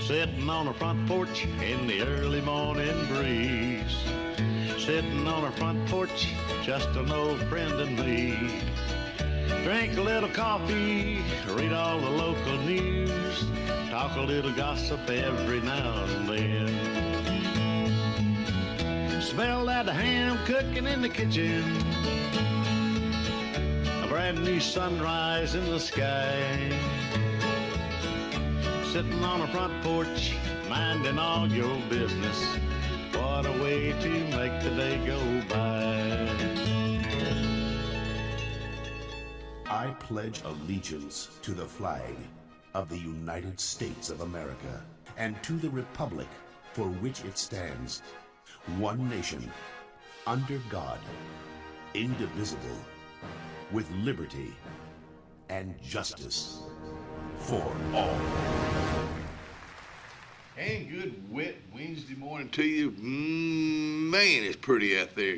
Sitting on the front porch in the early morning breeze. Sitting on our front porch, just an old friend and me. Drink a little coffee, read all the local news, talk a little gossip every now and then. Smell that ham cooking in the kitchen, a brand new sunrise in the sky. Sitting on a front porch, minding all your business. What a way to make the day go by. I pledge allegiance to the flag of the United States of America and to the republic for which it stands, one nation, under God, indivisible, with liberty and justice for all. And good wet Wednesday morning to you. Man, it's pretty out there.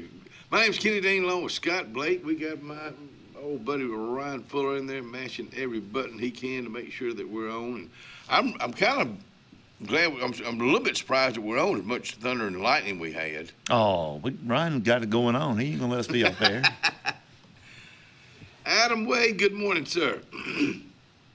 My name's Kenny Dean, along with Scott Blake. We got my old buddy Ryan Fuller in there, mashing every button he can to make sure that we're on. And I'm kind of glad. I'm a little bit surprised that we're on as much thunder and lightning we had. Oh, Ryan got it going on. He ain't gonna let us be up there. Adam Wade, good morning, sir.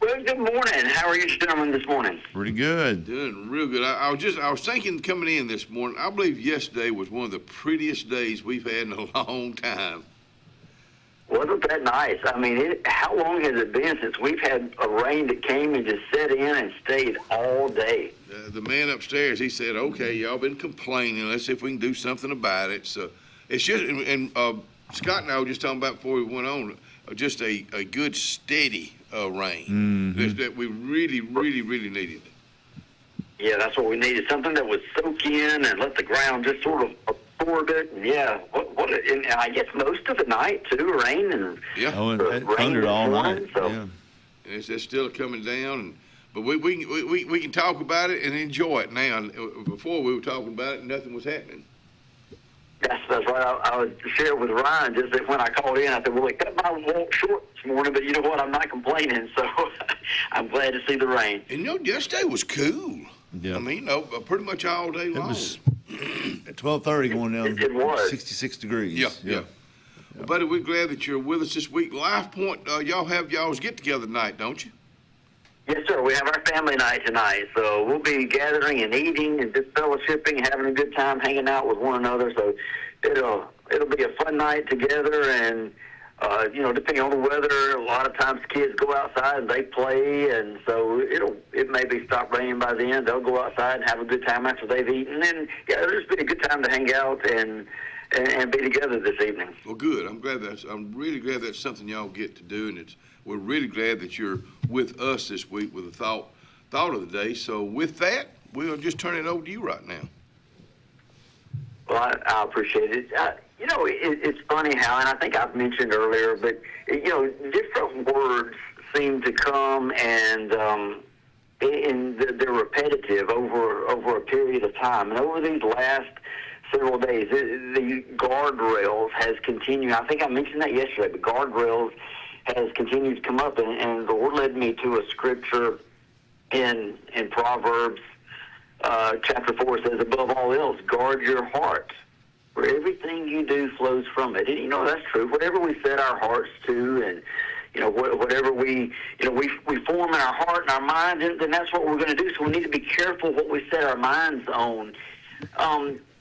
Well, good morning. How are you gentlemen this morning? Pretty good. Doing real good. I was thinking coming in this morning, I believe yesterday was one of the prettiest days we've had in a long time. Wasn't that nice? I mean, how long has it been since we've had a rain that came and just set in and stayed all day? The man upstairs, he said, okay, y'all been complaining. Let's see if we can do something about it. So it's just, and Scott and I were just talking about before we went on, just a good steady rain that we really, really, really needed. Yeah, that's what we needed. Something that would soak in and let the ground just sort of absorb it. And yeah, and I guess most of the night too, rain and it thundered all night. So. Yeah. And it's still coming down, but we can talk about it and enjoy it now. Before we were talking about it, and nothing was happening. That's right. I would share with Ryan just that when I called in, I said, well, it cut my walk short this morning, but you know what? I'm not complaining, so I'm glad to see the rain. And yesterday was cool. Yeah. I mean, pretty much all day long. It was at 12:30 going down. It was 66 degrees. Yeah. Well, buddy, we're glad that you're with us this week. Live Point, y'all have y'all's get together tonight, don't you? Yes, sir. We have our family night tonight, so we'll be gathering and eating and just fellowshipping, having a good time, hanging out with one another. So it'll be a fun night together, and depending on the weather, a lot of times kids go outside and they play, and so it maybe stop raining by then. They'll go outside and have a good time after they've eaten, and it'll just be a good time to hang out and be together this evening. Well, good. I'm really glad that's something y'all get to do, and we're really glad that you're with us this week with the thought of the day. So with that, we'll just turn it over to you right now. Well, I appreciate it. It's funny how, and I think I've mentioned earlier, but different words seem to come and they're repetitive over a period of time. And over these last several days, the guardrails has continued. I think I mentioned that yesterday, but guardrails has continued to come up, and the Lord led me to a scripture in Proverbs chapter 4 says, above all else, guard your heart, for everything you do flows from it. And that's true. Whatever we set our hearts to, and whatever we form in our heart and our mind, then that's what we're going to do. So we need to be careful what we set our minds on.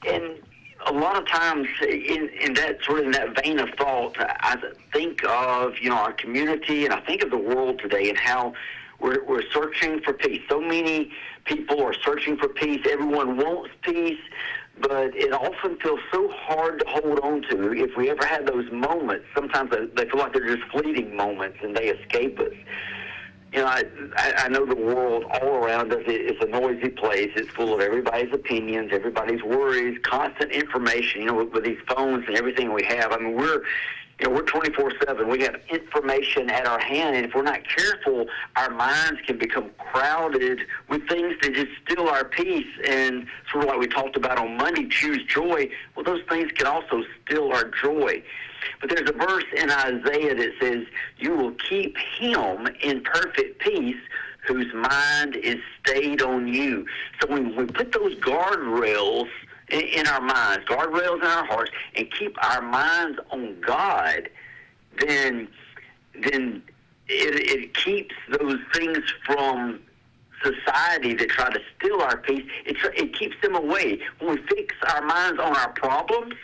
And a lot of times in that vein of thought, I think of our community, and I think of the world today, and how we're searching for peace. So many people are searching for peace. Everyone wants peace, but it often feels so hard to hold on to. If we ever have those moments, sometimes they feel like they're just fleeting moments and they escape us. I know the world all around us is a noisy place. It's full of everybody's opinions, everybody's worries, constant information, with these phones and everything we have. I mean, we're 24/7. We have information at our hand, and if we're not careful, our minds can become crowded with things that just steal our peace. And sort of like we talked about on Monday, choose joy. Well, those things can also steal our joy. But there's a verse in Isaiah that says, you will keep him in perfect peace whose mind is stayed on you. So when we put those guardrails in our minds, guardrails in our hearts, and keep our minds on God, then it keeps those things from society that try to steal our peace. It keeps them away. When we fix our minds on our problems,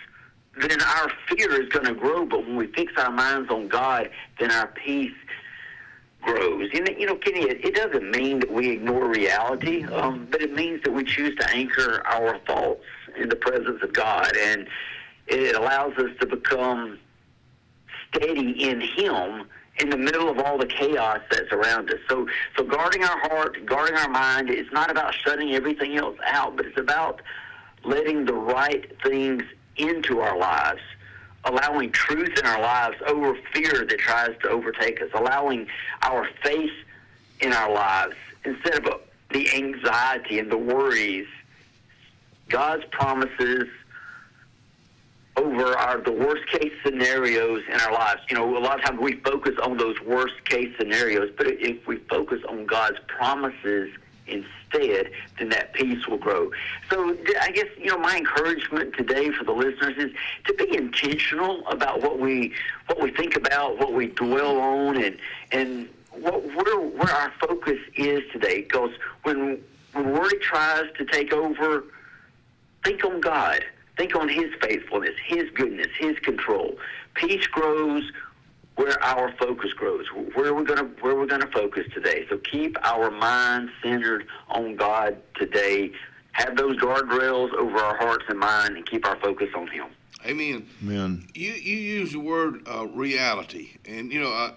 then our fear is going to grow. But when we fix our minds on God, then our peace grows. You know, Kenny, it doesn't mean that we ignore reality, but it means that we choose to anchor our thoughts in the presence of God, and it allows us to become steady in Him in the middle of all the chaos that's around us. So guarding our heart, guarding our mind, it's not about shutting everything else out, but it's about letting the right things into our lives, allowing truth in our lives over fear that tries to overtake us, allowing our faith in our lives instead of the anxiety and the worries. God's promises over the worst case scenarios in our lives. You know, a lot of times we focus on those worst case scenarios, but if we focus on God's promises instead, then that peace will grow. So I guess, you know, my encouragement today for the listeners is to be intentional about what we think about, what we dwell on, and where our focus is today. Because when worry tries to take over, think on God. Think on His faithfulness, His goodness, His control. Peace grows where our focus grows. Where we're gonna focus today. So keep our minds centered on God today. Have those guardrails over our hearts and mind, and keep our focus on Him. Amen. Amen. You use the word reality, and you know,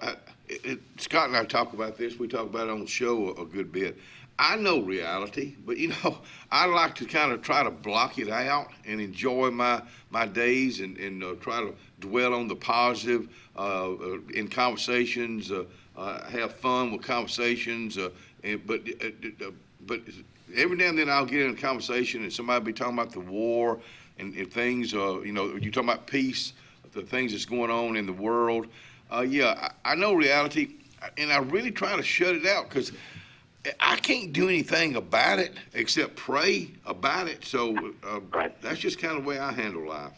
Scott and I talk about this. We talk about it on the show a good bit. I know reality, but you know, I like to kind of try to block it out and enjoy my days and try to dwell on the positive in conversations, have fun with conversations. But every now and then I'll get in a conversation and somebody be talking about the war and things. You know, you talking about peace, the things that's going on in the world. I know reality, and I really try to shut it out because I can't do anything about it except pray about it. So Right. That's just kind of the way I handle life.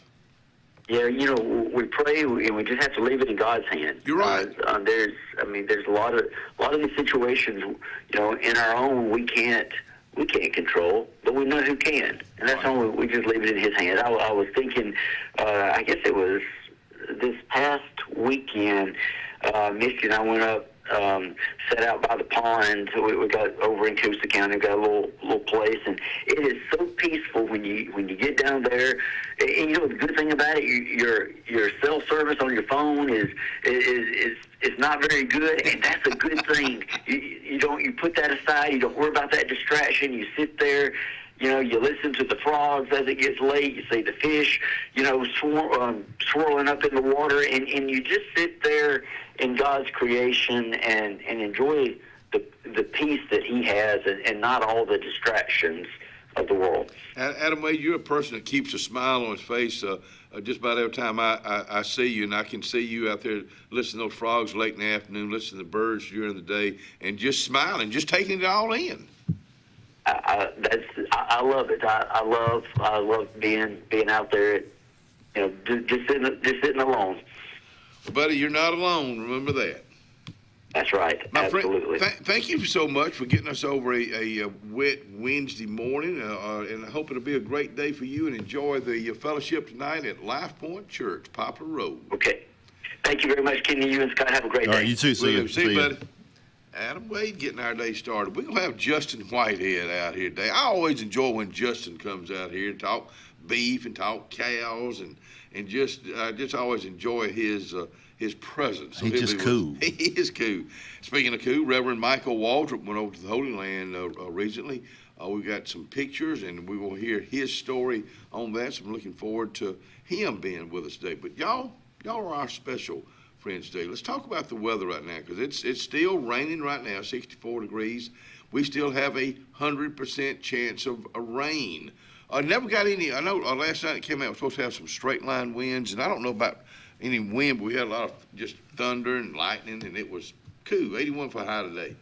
Yeah, you know, we pray and we just have to leave it in God's hands. You're right. There's a lot of these situations, you know, in our own we can't control, but we know who can, and that's when we just leave it in His hands. I was thinking, I guess it was this past weekend, Misty and I went up. Set out by the pond. We got over in Coosa County. We got a little place, and it is so peaceful when you get down there. And you know the good thing about it, your cell service on your phone is not very good, and that's a good thing. You put that aside. You don't worry about that distraction. You sit there. You know, you listen to the frogs as it gets late. You see the fish, you know, swirling up in the water, and you just sit there in God's creation and enjoy the peace that He has, and not all the distractions of the world. Adam Wade, you're a person that keeps a smile on his face just about every time I see you, and I can see you out there listening to those frogs late in the afternoon, listening to the birds during the day, and just smiling, just taking it all in. I love it. I love being out there, you know, just sitting alone. Well, buddy, you're not alone. Remember that. That's right. My Absolutely. friend, thank you so much for getting us over a wet Wednesday morning, and I hope it'll be a great day for you, and enjoy the fellowship tonight at Life Point Church, Poplar Road. Okay. Thank you very much, Kenny. You and Scott have a great day. All right, you too. See you. See you, buddy. Adam Wade getting our day started. We're going to have Justin Whitehead out here today. I always enjoy when Justin comes out here to talk beef and talk cows, and just always enjoy his presence. So He's just cool. He is cool. Speaking of cool, Reverend Michael Waldrop went over to the Holy Land recently. We got some pictures, and we will hear his story on that, so I'm looking forward to him being with us today. But y'all are our special friends today. Let's talk about the weather right now, because it's still raining right now, 64 degrees. We still have 100% chance of rain. Never got any. I know last night it came out, we're supposed to have some straight line winds, and I don't know about any wind, but we had a lot of just thunder and lightning, and it was cool. 81 for a high today.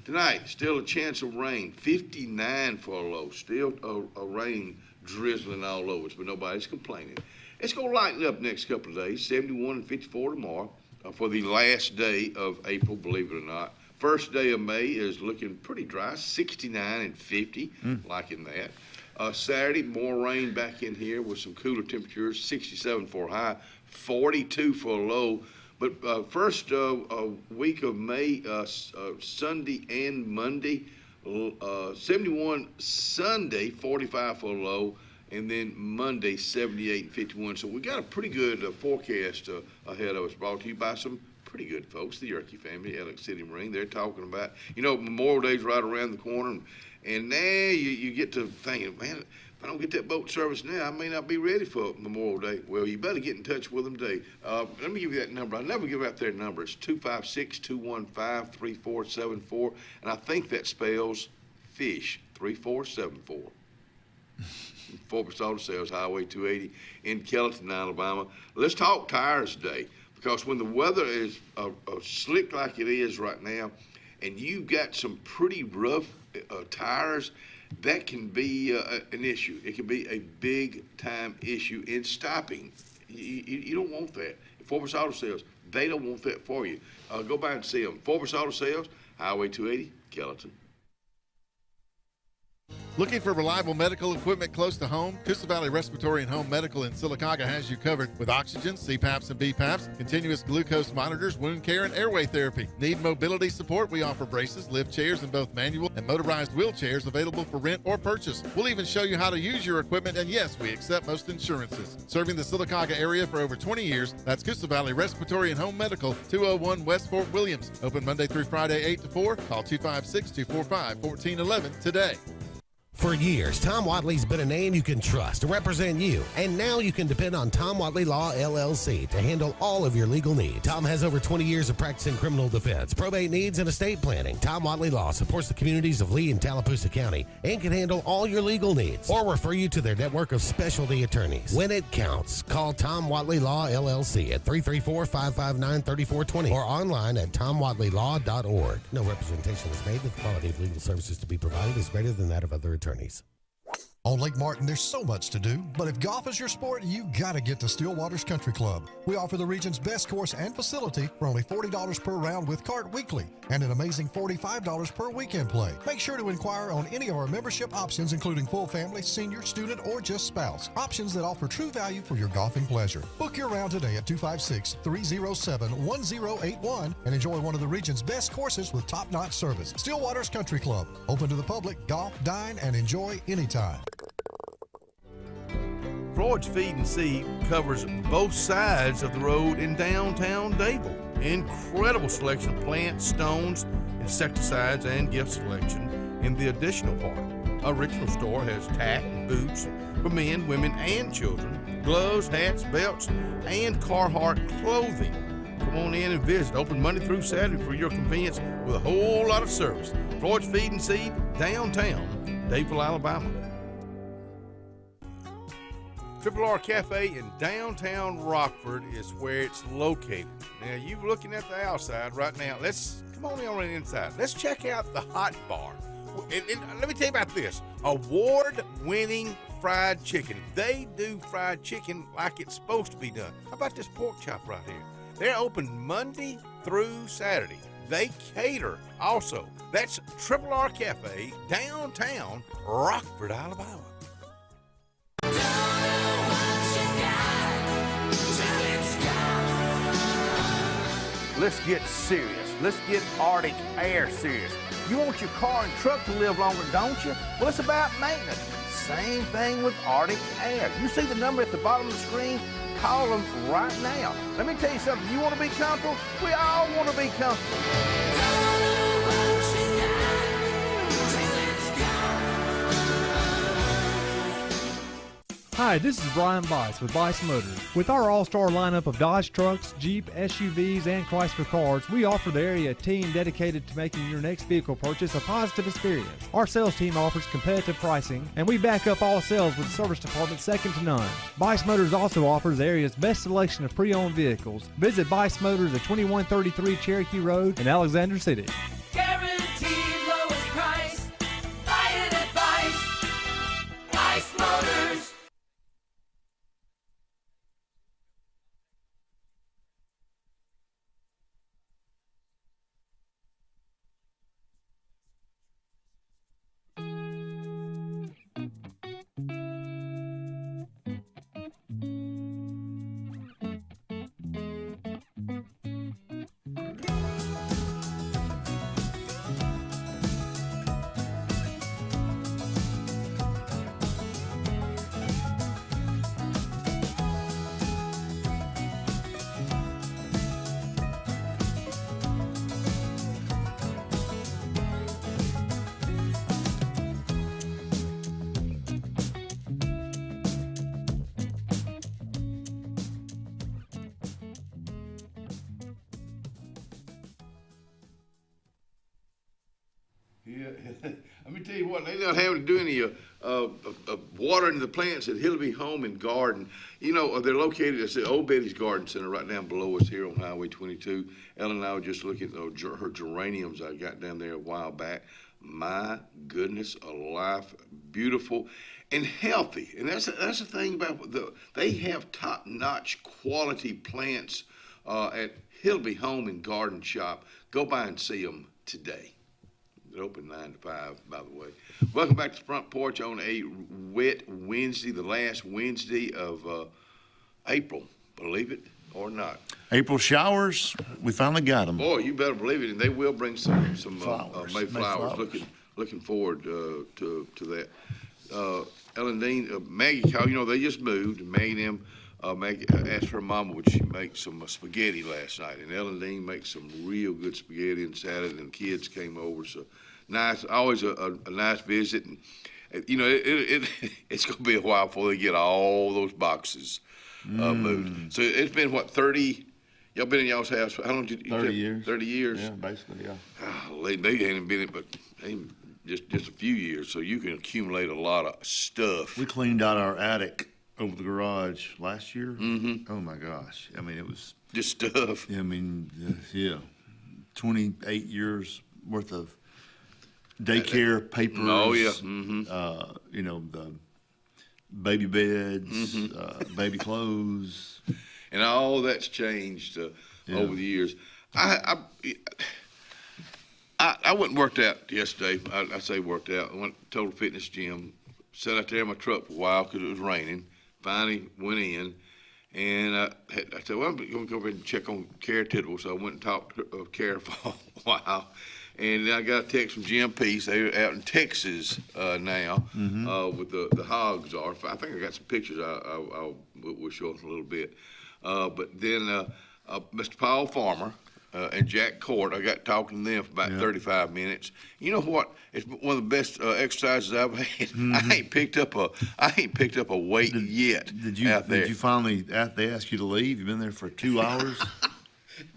Tonight, still a chance of rain, 59 for a low. Still a rain drizzling all over us, but nobody's complaining. It's going to lighten up next couple of days, 71 and 54 tomorrow for the last day of April, believe it or not. First day of May is looking pretty dry, 69 and 50, liking that. Saturday, more rain back in here with some cooler temperatures, 67 for a high, 42 for a low. But first week of May, Sunday and Monday, 71 Sunday, 45 for a low, and then Monday, 78 and 51. So we got a pretty good forecast ahead of us, brought to you by some pretty good folks, the Yerke family, Alex City Marine. They're talking about, Memorial Day's right around the corner, and now you get to thinking, man, if I don't get that boat service now, I may not be ready for Memorial Day. Well, you better get in touch with them today. Let me give you that number. I never give out their number. It's 256-215-3474, and I think that spells fish, 3474. Porch Auto Sales, Highway 280 in Kellyton, Alabama. Let's talk tires today, because when the weather is slick like it is right now, and you've got some pretty rough tires, that can be an issue. It can be a big-time issue in stopping. You don't want that. Porch Auto Sales, they don't want that for you. Go by and see them. Porch Auto Sales, Highway 280, Kellyton. Looking for reliable medical equipment close to home? Coosa Valley Respiratory and Home Medical in Sylacauga has you covered with oxygen, CPAPs and BPAPs, continuous glucose monitors, wound care, and airway therapy. Need mobility support? We offer braces, lift chairs, and both manual and motorized wheelchairs available for rent or purchase. We'll even show you how to use your equipment, and yes, we accept most insurances. Serving the Sylacauga area for over 20 years, that's Coosa Valley Respiratory and Home Medical, 201 West Fort Williams. Open Monday through Friday, 8 to 4. Call 256-245-1411 today. For years, Tom Watley's been a name you can trust to represent you, and now you can depend on Tom Watley Law, LLC to handle all of your legal needs. Tom has over 20 years of practice in criminal defense, probate needs, and estate planning. Tom Watley Law supports the communities of Lee and Tallapoosa County and can handle all your legal needs or refer you to their network of specialty attorneys. When it counts, call Tom Watley Law, LLC at 334-559-3420 or online at tomwatleylaw.org. No representation is made that the quality of legal services to be provided is greater than that of other attorneys. On Lake Martin, there's so much to do, but if golf is your sport, you gotta get to Stillwaters Country Club. We offer the region's best course and facility for only $40 per round with cart weekly and an amazing $45 per weekend play. Make sure to inquire on any of our membership options, including full family, senior, student, or just spouse. Options that offer true value for your golfing pleasure. Book your round today at 256-307-1081 and enjoy one of the region's best courses with top-notch service. Stillwaters Country Club. Open to the public, golf, dine, and enjoy anytime. Porch Feed and Seed covers both sides of the road in downtown Dable. Incredible selection of plants, stones, insecticides, and gift selection in the additional part. Our original store has tack and boots for men, women, and children, gloves, hats, belts, and Carhartt clothing. Come on in and visit. Open Monday through Saturday for your convenience with a whole lot of service. Porch Feed and Seed, downtown Dable, Alabama. Triple R Cafe in downtown Rockford is where it's located. Now, you're looking at the outside right now. Come on in on the inside. Let's check out the hot bar. And let me tell you about this. Award-winning fried chicken. They do fried chicken like it's supposed to be done. How about this pork chop right here? They're open Monday through Saturday. They cater also. That's Triple R Cafe, downtown Rockford, Alabama. Let's get serious. Let's get Arctic Air serious. You want your car and truck to live longer, don't you? Well, it's about maintenance. Same thing with Arctic Air. You see the number at the bottom of the screen? Call them right now. Let me tell you something. You want to be comfortable? We all want to be comfortable. Hi, this is Brian Bice with Bice Motors. With our all-star lineup of Dodge trucks, Jeep, SUVs, and Chrysler cars, we offer the area team dedicated to making your next vehicle purchase a positive experience. Our sales team offers competitive pricing, and we back up all sales with a service department second to none. Bice Motors also offers the area's best selection of pre-owned vehicles. Visit Bice Motors at 2133 Cherokee Road in Alexander City. Guaranteed Yeah, let me tell you what, they not having to do any watering the plants at Hillby Home and Garden. You know, they're located at the Old Betty's Garden Center right down below us here on Highway 22. Ellen and I were just looking at her geraniums I got down there a while back. My goodness alive, beautiful and healthy. And that's the thing about they have top-notch quality plants at Hillby Home and Garden Shop. Go by and see them today. They're open 9 to 5, by the way. Welcome back to the Front Porch on a wet Wednesday, the last Wednesday of April, believe it or not. April showers, we finally got them. Boy, you better believe it, and they will bring some Flowers. May flowers. Looking forward to that. Ellen Dean, Maggie called. You know, they just moved, and Maggie asked her mama would she make some spaghetti last night, and Ellen Dean makes some real good spaghetti and salad, and the kids came over. So nice, always a nice visit, and you know it's gonna be a while before they get all those boxes moved. So it's been what 30. Y'all been in y'all's house? How long did you? 30 years. 30 years. Yeah, basically, yeah. They ain't been in, but just a few years. So you can accumulate a lot of stuff. We cleaned out our attic over the garage last year. Mm-hmm. Oh my gosh! I mean, it was just stuff. I mean, yeah, 28 years worth of daycare papers. Oh yeah. Mm-hmm. You know, the baby beds, baby clothes, and all that's changed over the years. I went and worked out yesterday. I say worked out. I went to Total Fitness Gym. Sat out there in my truck for a while because it was raining. Finally went in, and I said, well, I'm going to go over and check on Kara Tidwell. So I went and talked to Kara for a while. And then I got a text from Jim Peace. They're out in Texas now with the hogs are. I think I got some pictures we'll show them a little bit. But then Mr. Paul Farmer and Jack Court, I got talking to them for about 35 minutes. You know what? It's one of the best exercises I've had. I ain't picked up a weight yet. Did you finally, after they asked you to leave, you've been there for 2 hours?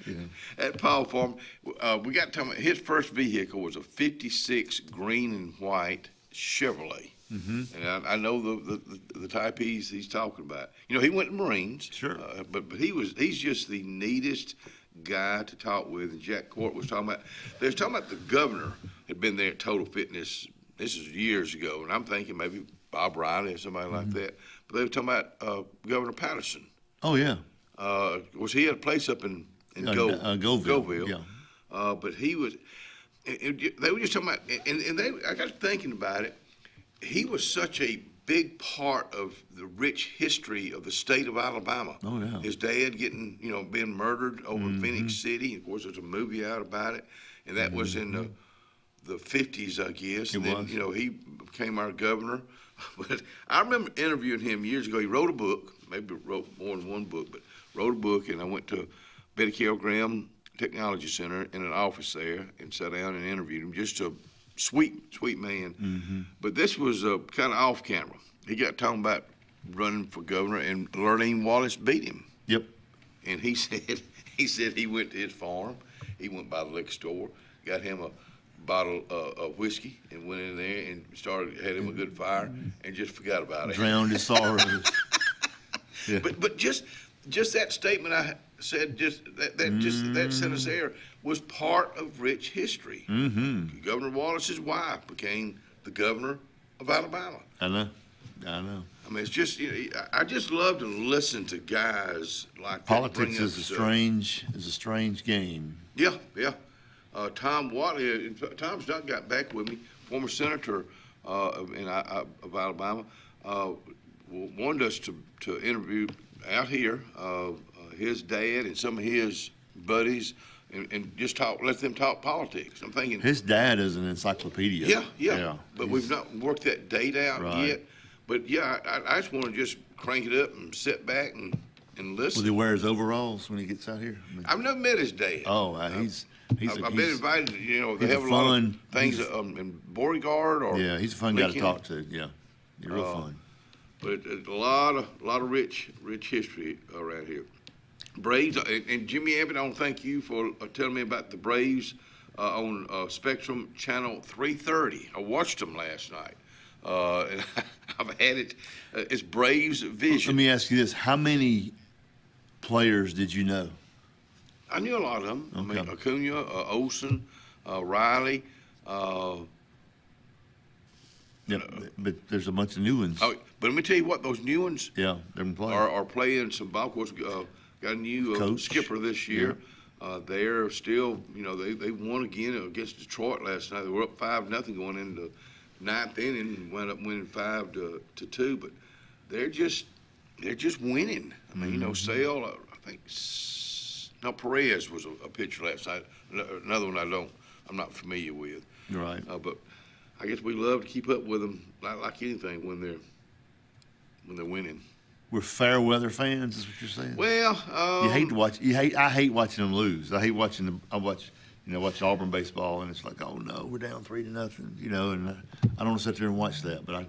Yeah. At Paul Farm, we got to talk about his first vehicle was a '56 green and white Chevrolet. Mm-hmm. And I know the type he's talking about. You know, he went to Marines. Sure. But he's just the neatest guy to talk with. And Jack Court was talking about. They was talking about the governor had been there at Total Fitness. This is years ago, and I'm thinking maybe Bob Riley or somebody like that. But they were talking about Governor Patterson. Oh yeah. Was he had a place up in Goville. Yeah. But he was. They were just talking about, and I got thinking about it. He was such a big part of the rich history of the state of Alabama. Oh yeah. His dad being murdered over in Phoenix City. Of course, there's a movie out about it, and that was in the 50s, I guess. It and was. then he became our governor. But I remember interviewing him years ago. He wrote a book, maybe wrote more than one book, but wrote a book, and I went to Betty Carroll Graham Technology Center in an office there and sat down and interviewed him. Just a sweet man. Mm-hmm. But this was kind of off camera. He got talking about running for governor, and Lurleen Wallace beat him. Yep. And he said he went to his farm. He went by the liquor store, got him a bottle of whiskey, and went in there and had him a good fire, and just forgot about it. Drowned his sorrows. Yeah. But just that statement I said, that sentence there was part of rich history. Mm-hmm. Governor Wallace's wife became the governor of Alabama. I know. I mean, it's just I just love to listen to guys like politics that. is a strange game. Yeah. Tom Watley, Tom's not got back with me. Former senator of Alabama wanted us to interview out here his dad and some of his buddies and just let them talk politics. I'm thinking his dad is an encyclopedia. Yeah. But we've not worked that date out yet. But yeah, I just want to just crank it up and sit back and listen. Will he wear his overalls when he gets out here? I've never met his dad. Oh, I've been invited. They have a lot of things in Beauregard or he's a fun guy to talk to. Yeah, you're real fun. But a lot of rich history around here. Braves and Jimmy Abbott. I want to thank you for telling me about the Braves on Spectrum Channel 330. I watched them last night. And I've had it. It's Braves Vision. Let me ask you this. How many players did you know? I knew a lot of them. Okay. I mean, Acuna, Olsen, Riley. Yeah, but there's a bunch of new ones. Oh, but let me tell you what, those new ones Yeah, they're playing. are playing some ball. Of course, got a new Coach. skipper this year. They're still, they won again against Detroit last night. They were up 5-0 going into ninth inning and wound up winning 5-2. But they're just winning. I mean, Sale, I think, Perez was a pitcher last night. Another one I'm not familiar with. Right. But I guess we love to keep up with them like anything when they're winning. We're fair weather fans, is what you're saying? Well, you hate to watch. I hate watching them lose. I hate watching them. I watch Auburn baseball, and it's like, oh no, we're down 3-0. And I don't want to sit there and watch that, but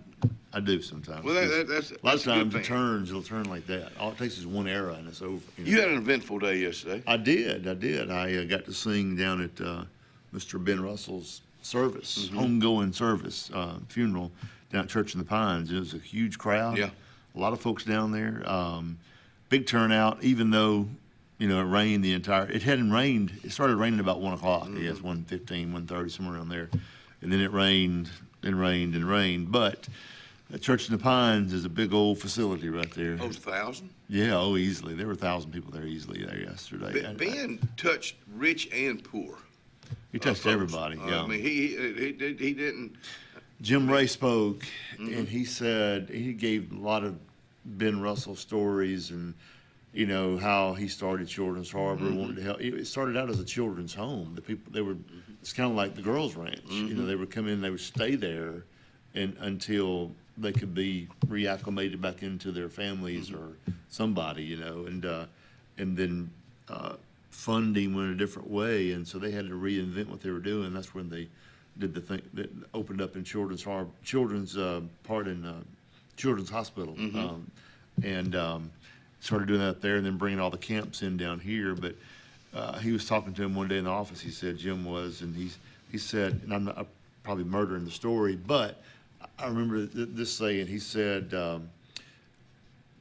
I do sometimes. Well, that's a lot of times it'll it'll turn like that. All it takes is one error, and it's over. You had an eventful day yesterday. I did. I got to sing down at Mr. Ben Russell's service, homegoing service, funeral down at Church in the Pines. It was a huge crowd. Yeah. A lot of folks down there. Big turnout, even though, it rained it hadn't rained. It started raining about 1 o'clock, I guess, 1:15, 1:30, somewhere around there. And then it rained and rained and rained. But Church in the Pines is a big old facility right there. Oh, 1,000? Yeah, easily. There were 1,000 people there easily there yesterday. Ben touched rich and poor. He touched everybody. Yeah. I mean, he didn't. Jim Ray spoke, and he said he gave a lot of Ben Russell stories, and how he started Children's Harbor, wanted to help. It started out as a children's home. The people it's kind of like the Girls Ranch. They would come in, they would stay there, and until they could be reacclimated back into their families or somebody, and then funding went a different way, and so they had to reinvent what they were doing. That's when they did the thing that opened up in Children's part in Children's Hospital, and started doing that there, and then bringing all the camps in down here. But he was talking to him one day in the office. He said Jim was, and he said, and I'm probably murdering the story, but I remember this saying. He said,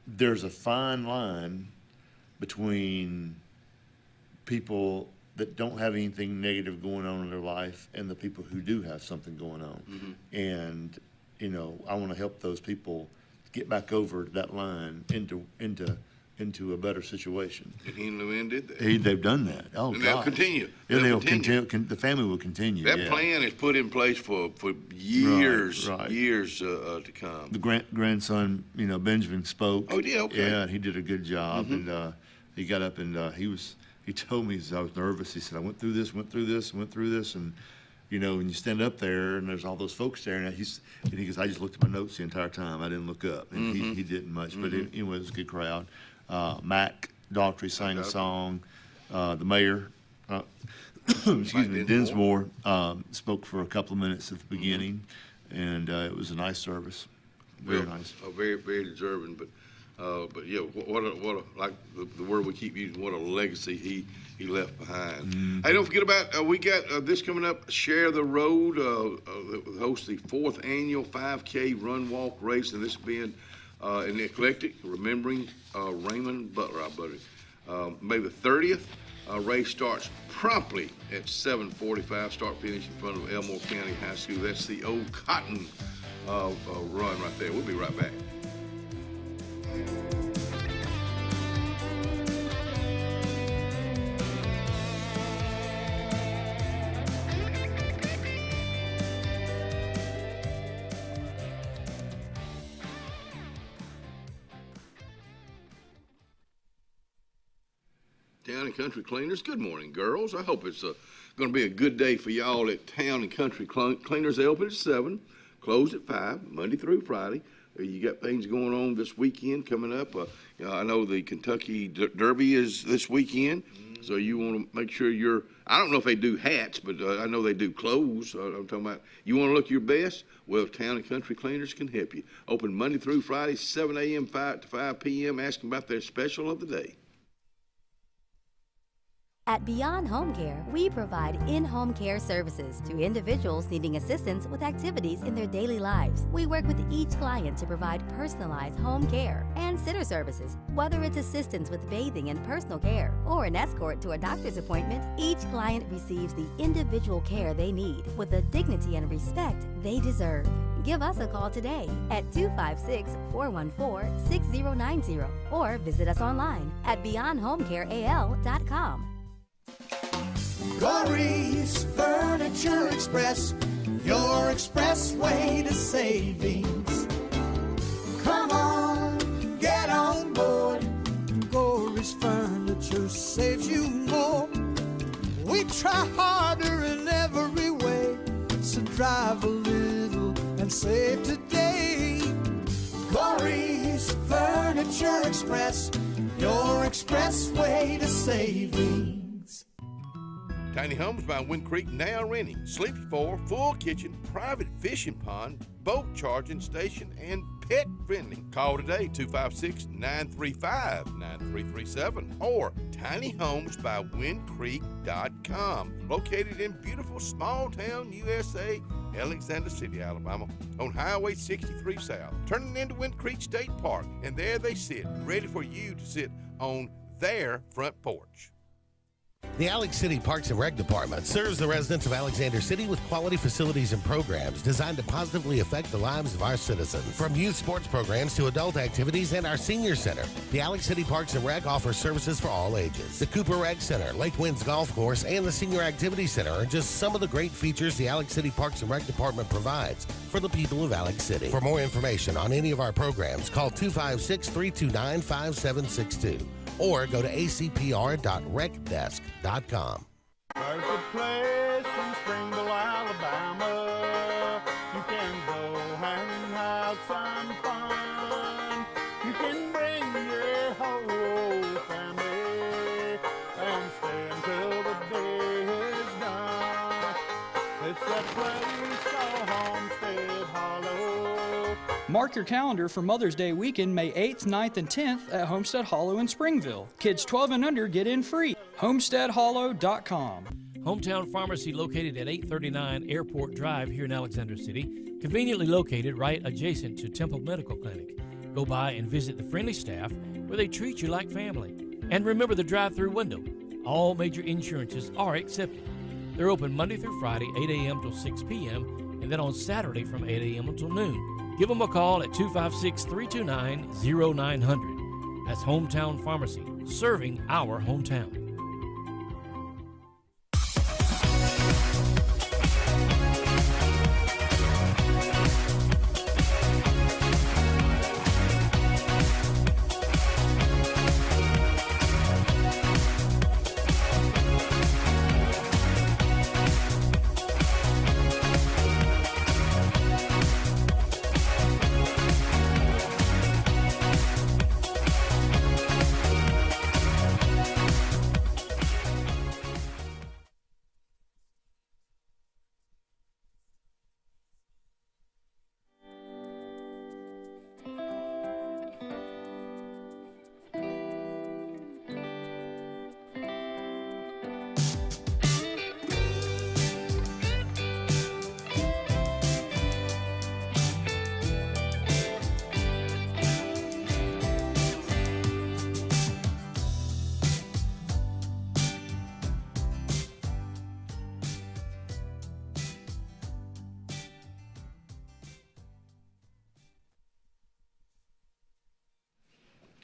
"There's a fine line between people that don't have anything negative going on in their life and the people who do have something going on." And, I want to help those people get back over that line into a better situation. And he and Luann did that. They've done that. Oh, and they'll continue. Yeah, they'll continue. The family will continue. That plan is put in place for years, right. years to come. The grandson, Benjamin spoke. Oh, yeah, okay. Yeah, he did a good job, and he got up and he told me, I was nervous. He said, I went through this, and when you stand up there and there's all those folks there, and he goes, I just looked at my notes the entire time. I didn't look up, and he didn't much, but it was a good crowd. Mac Daughtry sang a song. The mayor, Dinsmore, spoke for a couple of minutes at the beginning, and it was a nice service. Very nice. Very, very deserving, but yeah, what a like the word we keep using. What a legacy he left behind. Hey, don't forget about we got this coming up. Share the Road hosts the 4th annual 5K run walk race, and this being in the Eclectic, remembering Raymond Butler, our buddy. May the 30th. Race starts promptly at 7:45. Start finish in front of Elmore County High School. That's the old Cotton run right there. We'll be right back. Town and Country Cleaners. Good morning, girls. I hope it's going to be a good day for y'all at Town and Country Cleaners. They open at 7, close at 5, Monday through Friday. You got things going on this weekend coming up. I know the Kentucky Derby is this weekend, so you want to make sure you're. I don't know if they do hats, but I know they do clothes. I'm talking about you want to look your best. Well, Town and Country Cleaners can help you. Open Monday through Friday, 7 a.m. to 5 p.m. Ask them about their special of the day. At Beyond Home Care, we provide in-home care services to individuals needing assistance with activities in their daily lives. We work with each client to provide personalized home care and sitter services. Whether it's assistance with bathing and personal care or an escort to a doctor's appointment, each client receives the individual care they need with the dignity and respect they deserve. Give us a call today at 256-414-6090 or visit us online at beyondhomecareal.com. Corey's Furniture Express, your expressway to savings. Come on, get on board. Corey's Furniture saves you more. We try harder in every way, so drive a little and save today. Corey's Furniture Express, your expressway to savings. Tiny Homes by Wind Creek now renting. Sleepy 4, full kitchen, private fishing pond, boat charging station, and pet friendly. Call today, 256-935-9337 or tinyhomesbywindcreek.com. Located in beautiful small town USA, Alexander City, Alabama, on Highway 63 South, turning into Wind Creek State Park. And there they sit, ready for you to sit on their front porch. The Alex City Parks and Rec Department serves the residents of Alexander City with quality facilities and programs designed to positively affect the lives of our citizens. From youth sports programs to adult activities and our senior center, the Alex City Parks and Rec offers services for all ages. The Cooper Rec Center, Lake Winds Golf Course, and the Senior Activity Center are just some of the great features the Alex City Parks and Rec Department provides for the people of Alex City. For more information on any of our programs, call 256-329-5762. or go to acpr.recdesk.com. There's a place in Springville, Alabama. You can go and have some fun. You can bring your whole family and stay until the day is done. It's that place called Homestead Hollow. Mark your calendar for Mother's Day weekend, May 8th, 9th, and 10th at Homestead Hollow in Springville. Kids 12 and under get in free. HomesteadHollow.com. Hometown Pharmacy located at 839 Airport Drive here in Alexander City, conveniently located right adjacent to Temple Medical Clinic. Go by and visit the friendly staff where they treat you like family. And remember the drive-through window. All major insurances are accepted. They're open Monday through Friday, 8 a.m. till 6 p.m., and then on Saturday from 8 a.m. until noon. Give them a call at 256-329-0900. That's Hometown Pharmacy, serving our hometown.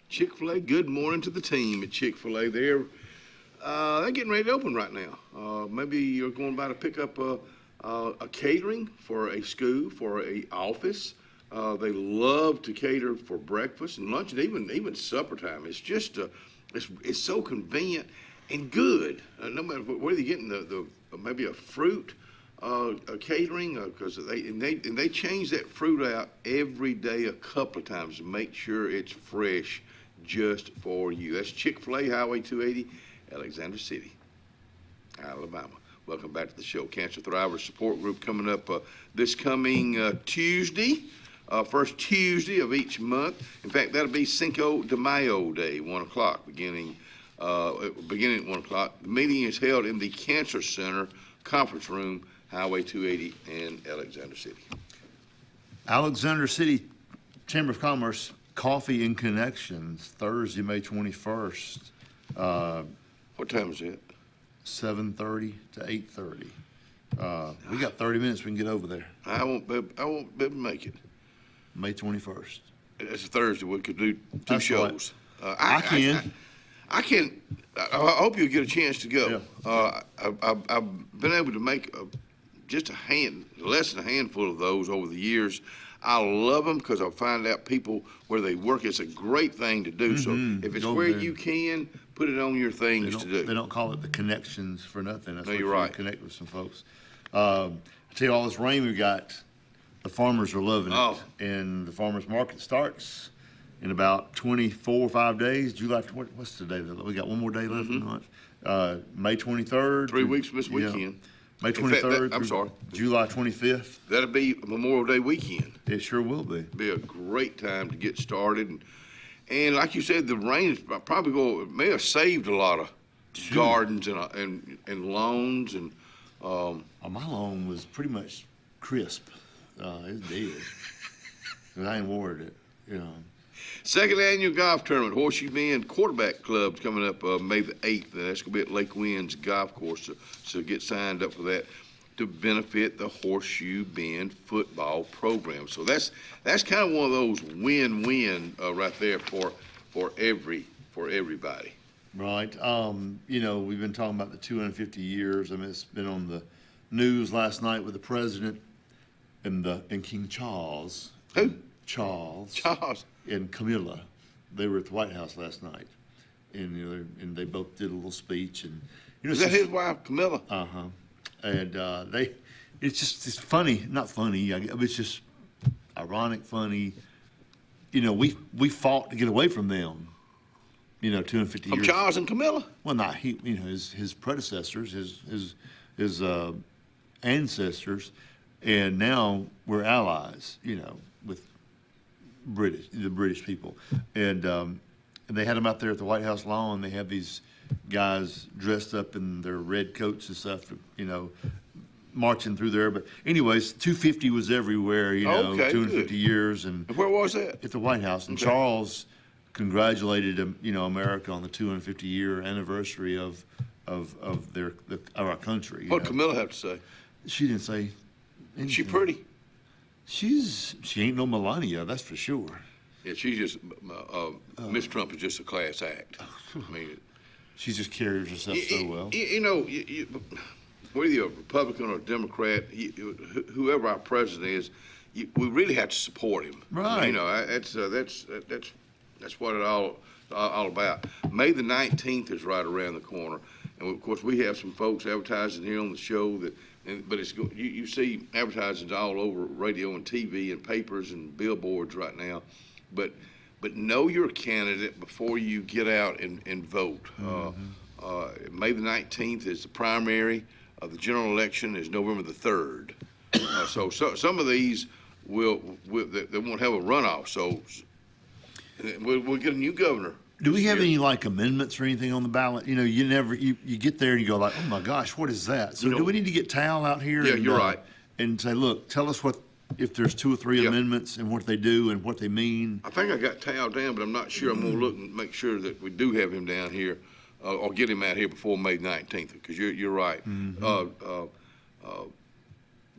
Chick-fil-A, good morning to the team at Chick-fil-A. They're getting ready to open right now. Maybe you're going by to pick up a catering for a school, for a office. They love to cater for breakfast and lunch and even supper time. It's just it's so convenient and good. No matter whether you're getting the maybe a fruit catering, because they change that fruit out every day a couple of times to make sure it's fresh just for you. That's Chick-fil-A, Highway 280, Alexander City, Alabama. Welcome back to the show. Cancer Thrivers Support Group coming up this coming Tuesday, first Tuesday of each month. In fact, that'll be Cinco de Mayo Day, 1 o'clock, beginning beginning at 1 o'clock. The meeting is held in the Cancer Center Conference Room, Highway 280 in Alexander City. Alexander City Chamber of Commerce Coffee and Connections, Thursday, May 21st. What time is it? 7:30 to 8:30. We got 30 minutes. We can get over there. I won't be able to make it. May 21st. It's a Thursday. We could do two That's shows. Right. I can. I can. I hope you'll get a chance to go. Yeah. I've been able to make less than a handful of those over the years. I love them because I find out people where they work. It's a great thing to do. So if it's where you can, put it on your things to do. They don't call it the connections for nothing. That's No, what you're right. Connect with some folks. I tell you, all this rain we got, the farmers are loving it. Oh. And the farmers market starts in about 24 or 5 days. July, what's the day? We got one more day left in the month. May 23rd. 3 weeks from this weekend. May 23rd. I'm sorry. July 25th. That'll be Memorial Day weekend. It sure will be. Be a great time to get started. And like you said, the rain is may have saved a lot of gardens and lawns. And my lawn was pretty much crisp. It's dead. I ain't worried it, Second annual golf tournament, Horseshoe Bend Quarterback Club's coming up May the 8th. That's going to be at Lake Winds Golf Course. So get signed up for that to benefit the Horseshoe Bend football program. So that's kind of one of those win-win right there for everybody. Right. We've been talking about the 250 years. I mean, it's been on the news last night with the president and King Charles. Who? Charles. Charles. And Camilla. They were at the White House last night, and they both did a little speech. And is that his wife, Camilla? And it's funny, not funny. It's just ironic, funny. We fought to get away from them. 250 years. From Charles and Camilla? Well, not he. His predecessors, his ancestors, and now we're allies. With the British people, and they had them out there at the White House lawn. They have these guys dressed up in their red coats and stuff, marching through there. But anyways, 250 was everywhere, Okay, 250 good. years. And where was that? At the White House. And Okay. Charles congratulated America on the 250-year anniversary of our country. What did Camilla have to say? She didn't say anything. Is she pretty? She ain't no Melania, that's for sure. Yeah, she's just Miss Trump is just a class act. I mean, she just carries herself so well. Whether you're a Republican or a Democrat, whoever our president is, we really have to support him. Right. That's what it's all about. May the 19th is right around the corner, and of course we have some folks advertising here on the show but you see advertisements all over radio and TV and papers and billboards right now, but know your candidate before you get out and vote. May the 19th is the primary. The general election is November the 3rd. So some of these they won't have a runoff. So we'll get a new governor. Do we have any amendments or anything on the ballot? You get there and you go like, oh my gosh, what is that? So do we need to get Tal out here? Yeah, you're right. And say, look, tell us if there's 2 or 3 amendments and what they do and what they mean. I think I got Tal down, but I'm not sure. I'm going to look and make sure that we do have him down here or get him out here before May 19th, because you're right.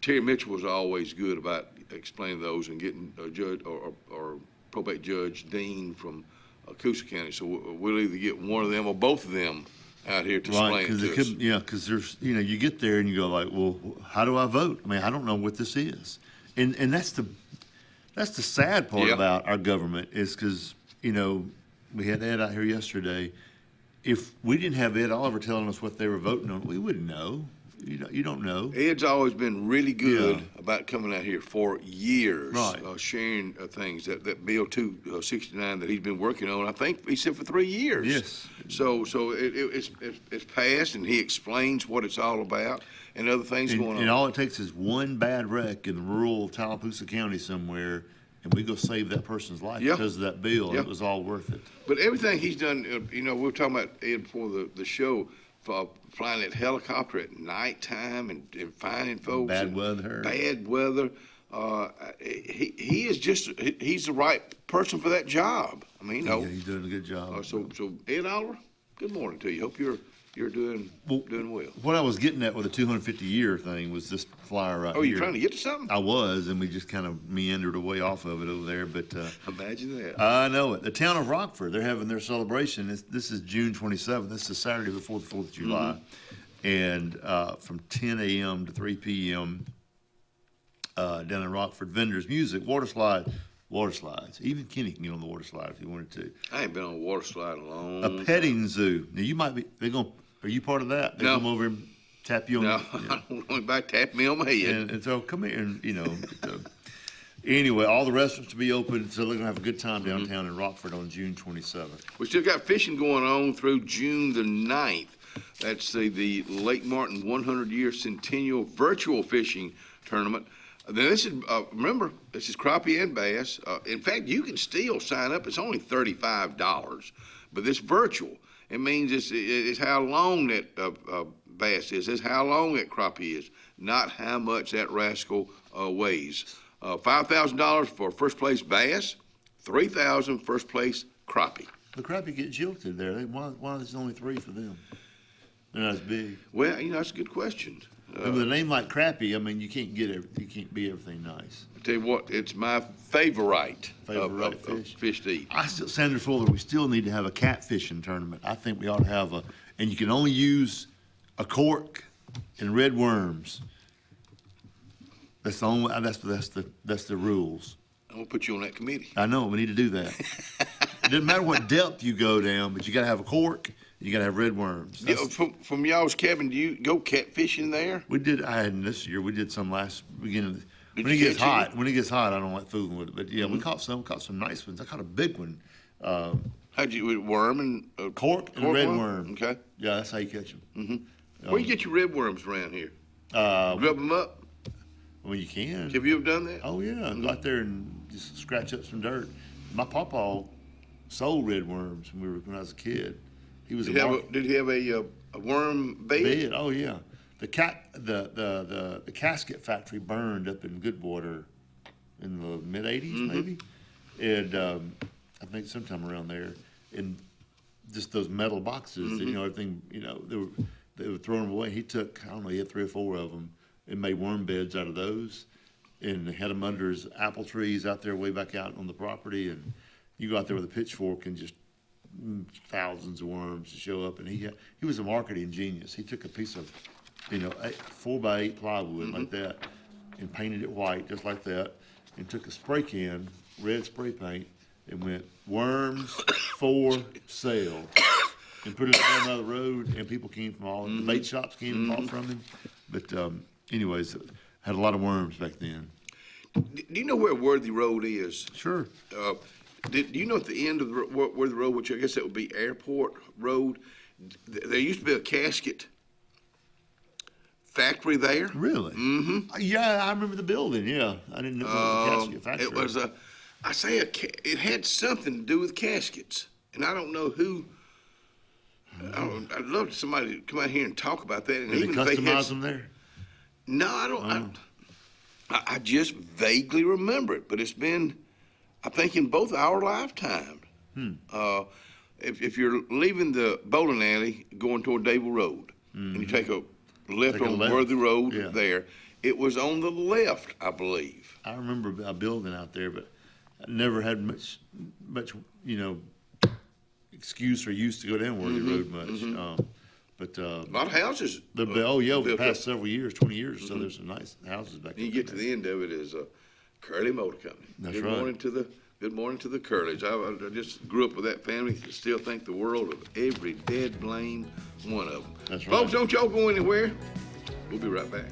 Terry Mitchell was always good about explaining those and getting a judge or probate judge Dean from Coosa County. So we'll either get one of them or both of them out here to explain it to us. Because there's, you get there and you go like, well, how do I vote? I mean, I don't know what this is. And that's the sad part about our government is because, we had Ed out here yesterday. If we didn't have Ed Oliver telling us what they were voting on, we wouldn't know. You don't know. Ed's always been really good about coming out here for years, right. Sharing things. That Bill 269 that he's been working on, I think he said for 3 years. Yes. So it's passed, and he explains what it's all about and other things going on. And all it takes is one bad wreck in rural Tallapoosa County somewhere, and we go save that person's life because of that bill. And it was all worth it. But everything he's done, we were talking about Ed before the show, for flying that helicopter at nighttime and finding folks. Bad weather. Bad weather. He is he's the right person for that job. I mean, he's doing a good job. So Ed Oliver, good morning to you. Hope you're doing well. What I was getting at with the 250-year thing was this flyer right here. Oh, you're trying to get to something? I was, and we just kind of meandered away off of it over there. But imagine that. I know it. The town of Rockford, they're having their celebration. This is June 27th. This is Saturday before the 4th of July. And from 10 a.m. to 3 p.m., down in Rockford, vendors, music, water slides. Even Kenny can get on the water slide if he wanted to. I ain't been on a water slide in a long time. A petting zoo. Now, you might be, are you part of that? They come over and tap you on I don't know anybody tap me on my head. And so come here and, anyway, all the restaurants to be open, so they're going to have a good time downtown in Rockford on June 27th. We still got fishing going on through June the 9th. That's the Lake Martin 100-year Centennial Virtual Fishing Tournament. Then this is, remember, this is crappie and bass. In fact, you can still sign up. It's only $35, but this virtual. It means it's how long that bass is. It's how long that crappie is, not how much that rascal weighs. $5,000 for first place bass, $3,000 first place crappie. The crappie get jilted there. Why there's only 3 for them? They're not as big. Well, that's a good question. With a name like crappie, I mean, you can't be everything nice. I tell you what, it's my favorite fish to eat. Senator Fuller, we still need to have a catfishing tournament. I think we ought to have and you can only use a cork and red worms. That's the only. That's the rules. I'm gonna put you on that committee. I know. We need to do that. It doesn't matter what depth you go down, but you got to have a cork. You got to have red worms. From y'all's cabin, do you go catfishing there? We did. I hadn't this year. We did some last beginning. When it gets hot, I don't like fooling with it. But yeah, we caught some nice ones. I caught a big one. How'd you worm and cork and red worm? Okay. Yeah, that's how you catch them. Mm-hmm. Where you get your red worms around here? Grub them up. Well, you can. Have you ever done that? Oh yeah, go out there and just scratch up some dirt. My pawpaw sold red worms when I was a kid. He was. Did he have a worm bed? Oh yeah. The casket factory burned up in Goodwater in the mid '80s, maybe, and I think sometime around there. And just those metal boxes, everything, they were throwing them away. He took, I don't know, he had 3 or 4 of them and made worm beds out of those, and had them under his apple trees out there way back out on the property. And you go out there with a pitchfork and just thousands of worms to show up. And he was a marketing genius. He took a piece of 4x8 plywood like that and painted it white just like that, and took a spray can, red spray paint, and went worms for sale, and put it on the road. And people came from all the bait shops came and bought from him. But anyways, had a lot of worms back then. Do you know where Worthy Road is? Sure. Do you know at the end of the Worthy Road, which I guess that would be Airport Road, there used to be a casket factory there? Really? Mm-hmm. Yeah, I remember the building. Yeah, I didn't know it was a casket factory. It was it had something to do with caskets, and I don't know who. I'd love somebody to come out here and talk about that. And Did even they if customize them there? No, I don't. I just vaguely remember it, but it's been, I think, in both our lifetimes. If you're leaving the bowling alley going toward Dable Road, and you take a left on Worthy Road there, it was on the left, I believe. I remember a building out there, but I never had much excuse or use to go down Worthy Road much. But a lot of houses. Over the past several years, 20 years or so, there's some nice houses back there. You get to the end of it is Curley Motor Company. That's Good right. morning to the Curleys. I just grew up with that family. Still think the world of every dead blame one of them. That's right. Folks, don't y'all go anywhere. We'll be right back.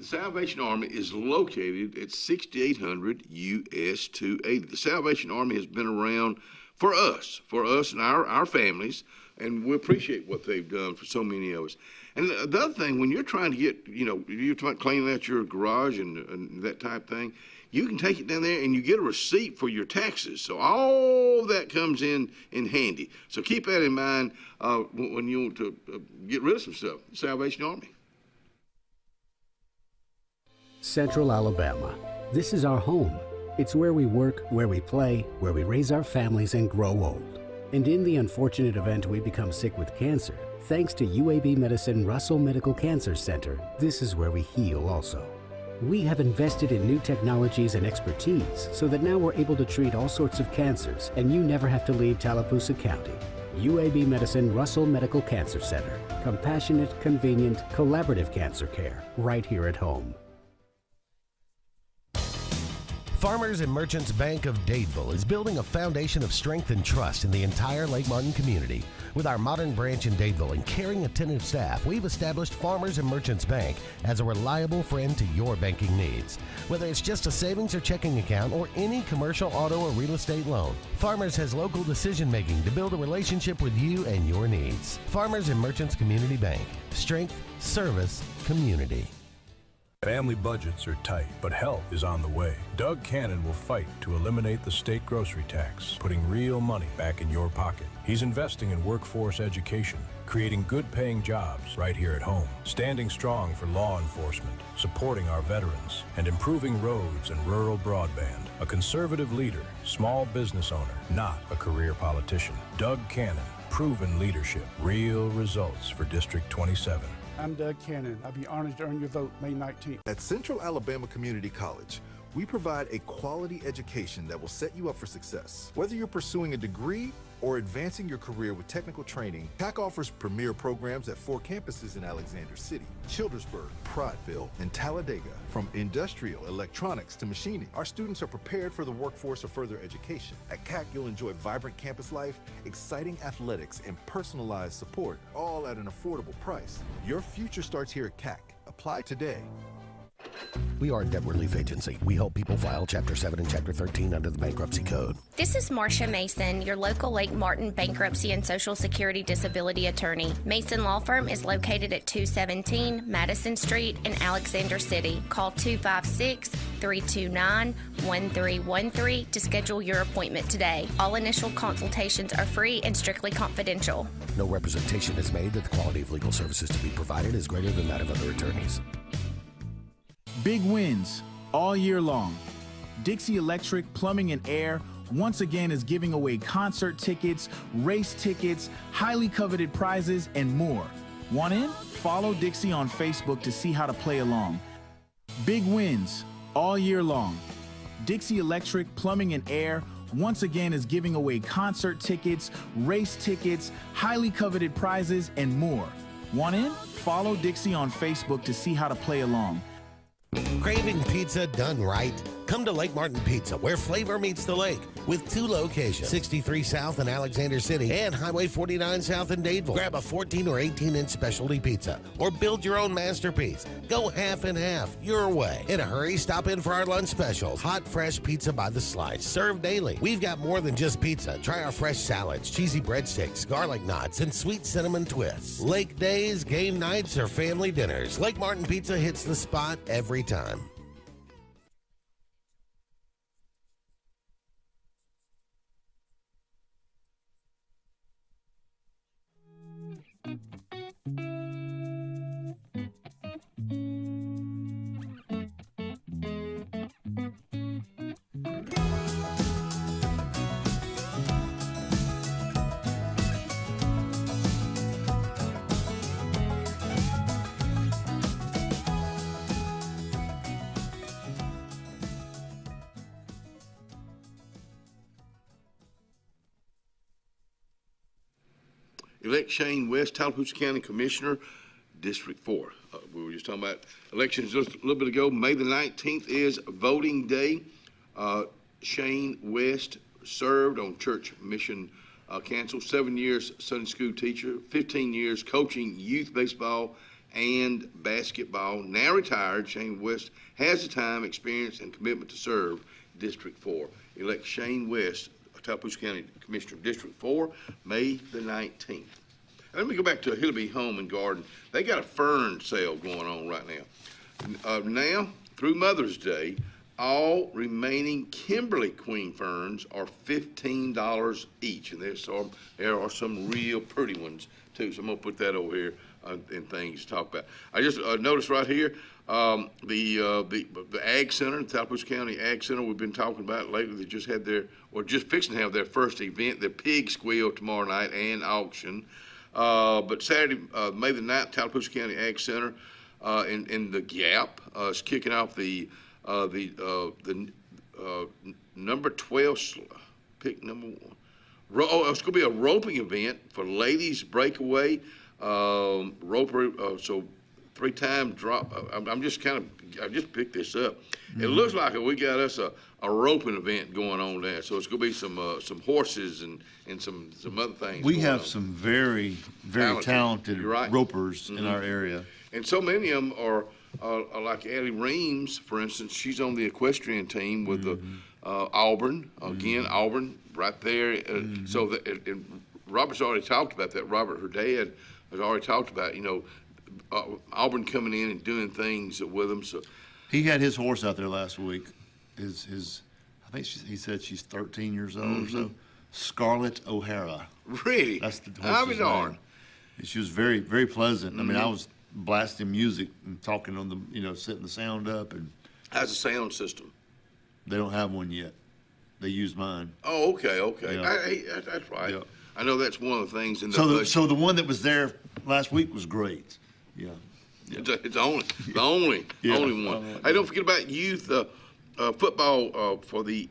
Salvation Army is located at 6800 US 280. The Salvation Army has been around for us and our families, and we appreciate what they've done for so many of us. And the other thing, when you're trying to get, you're talking about cleaning out your garage and that type of thing, you can take it down there and you get a receipt for your taxes. So all that comes in handy. So keep that in mind when you want to get rid of some stuff. Salvation Army. Central Alabama. This is our home. It's where we work, where we play, where we raise our families and grow old. And in the unfortunate event we become sick with cancer, thanks to UAB Medicine Russell Medical Cancer Center, this is where we heal also. We have invested in new technologies and expertise so that now we're able to treat all sorts of cancers and you never have to leave Tallapoosa County. UAB Medicine Russell Medical Cancer Center. Compassionate, convenient, collaborative cancer care right here at home. Farmers and Merchants Bank of Dadeville is building a foundation of strength and trust in the entire Lake Martin community. With our modern branch in Dadeville and caring, attentive staff, we've established Farmers and Merchants Bank as a reliable friend to your banking needs. Whether it's just a savings or checking account or any commercial, auto, or real estate loan, Farmers has local decision-making to build a relationship with you and your needs. Farmers and Merchants Community Bank. Strength, service, community. Family budgets are tight, but help is on the way. Doug Cannon will fight to eliminate the state grocery tax, putting real money back in your pocket. He's investing in workforce education, creating good-paying jobs right here at home, standing strong for law enforcement, supporting our veterans, and improving roads and rural broadband. A conservative leader, small business owner, not a career politician. Doug Cannon, proven leadership, real results for District 27. I'm Doug Cannon. I'll be honored to earn your vote May 19th. At Central Alabama Community College, we provide a quality education that will set you up for success. Whether you're pursuing a degree or advancing your career with technical training, CAC offers premier programs at 4 campuses in Alexander City, Childersburg, Prattville, and Talladega. From industrial, electronics to machining, our students are prepared for the workforce or further education. At CAC, you'll enjoy vibrant campus life, exciting athletics, and personalized support, all at an affordable price. Your future starts here at CAC. Apply today. We are a debt relief agency. We help people file Chapter 7 and Chapter 13 under the Bankruptcy Code. This is Marcia Mason, your local Lake Martin bankruptcy and Social Security disability attorney. Mason Law Firm is located at 217 Madison Street in Alexander City. Call 256-329-1313 to schedule your appointment today. All initial consultations are free and strictly confidential. No representation is made that the quality of legal services to be provided is greater than that of other attorneys. Big wins all year long. Dixie Electric Plumbing and Air once again is giving away concert tickets, race tickets, highly coveted prizes, and more. Want in? Follow Dixie on Facebook to see how to play along. Big wins all year long. Dixie Electric Plumbing and Air once again is giving away concert tickets, race tickets, highly coveted prizes, and more. Want in? Follow Dixie on Facebook to see how to play along. Craving pizza done right? Come to Lake Martin Pizza, where flavor meets the lake, with 2 locations, 63 South in Alexander City and Highway 49 South in Dadeville. Grab a 14 or 18-inch specialty pizza, or build your own masterpiece. Go half and half, your way. In a hurry, stop in for our lunch specials. Hot, fresh pizza by the slice, served daily. We've got more than just pizza. Try our fresh salads, cheesy breadsticks, garlic knots, and sweet cinnamon twists. Lake days, game nights, or family dinners, Lake Martin Pizza hits the spot every time. Elect Shane West, Tallapoosa County Commissioner, District 4. We were just talking about elections just a little bit ago. May the 19th is voting day. Shane West served on Church Mission Council, 7 years Sunday school teacher, 15 years coaching youth baseball and basketball. Now retired, Shane West has the time, experience, and commitment to serve District 4. Elect Shane West, Tallapoosa County Commissioner of District 4, May the 19th. Let me go back to Hillaby Home and Garden. They got a fern sale going on right now. Now, through Mother's Day, all remaining Kimberly Queen ferns are $15 each, and there are some real pretty ones too. So I'm gonna put that over here in things to talk about. I just noticed right here the Ag Center, the Tallapoosa County Ag Center. We've been talking about lately. They just had just fixing to have their first event, the Pig Squeal tomorrow night and auction. But Saturday, May the 9th, Tallapoosa County Ag Center in the Gap is kicking off the number 12 pick number 1. It's going to be a roping event for ladies breakaway roper. So 3-time drop. I just picked this up. It looks like we got us a roping event going on there. So it's going to be some horses and some other things. We have some very talented right. ropers in our area. And so many of them are like Addie Reams, for instance. She's on the equestrian team with the Auburn. Again, Auburn right there. So and Robert's already talked about that. Robert, her dad, has already talked about, Auburn coming in and doing things with them. So he had his horse out there last week. I think he said she's 13 years old or so. Scarlett O'Hara. Really? That's the horse's name. She was very, very pleasant. I mean, I was blasting music and talking on the, setting the sound up. And how's the sound system? They don't have one yet. They use mine. Oh, okay. Yeah. That's right. Yeah. I know that's one of the things in the So the one that was there last week was great. Yeah. It's the only one. Hey, don't forget about youth football for the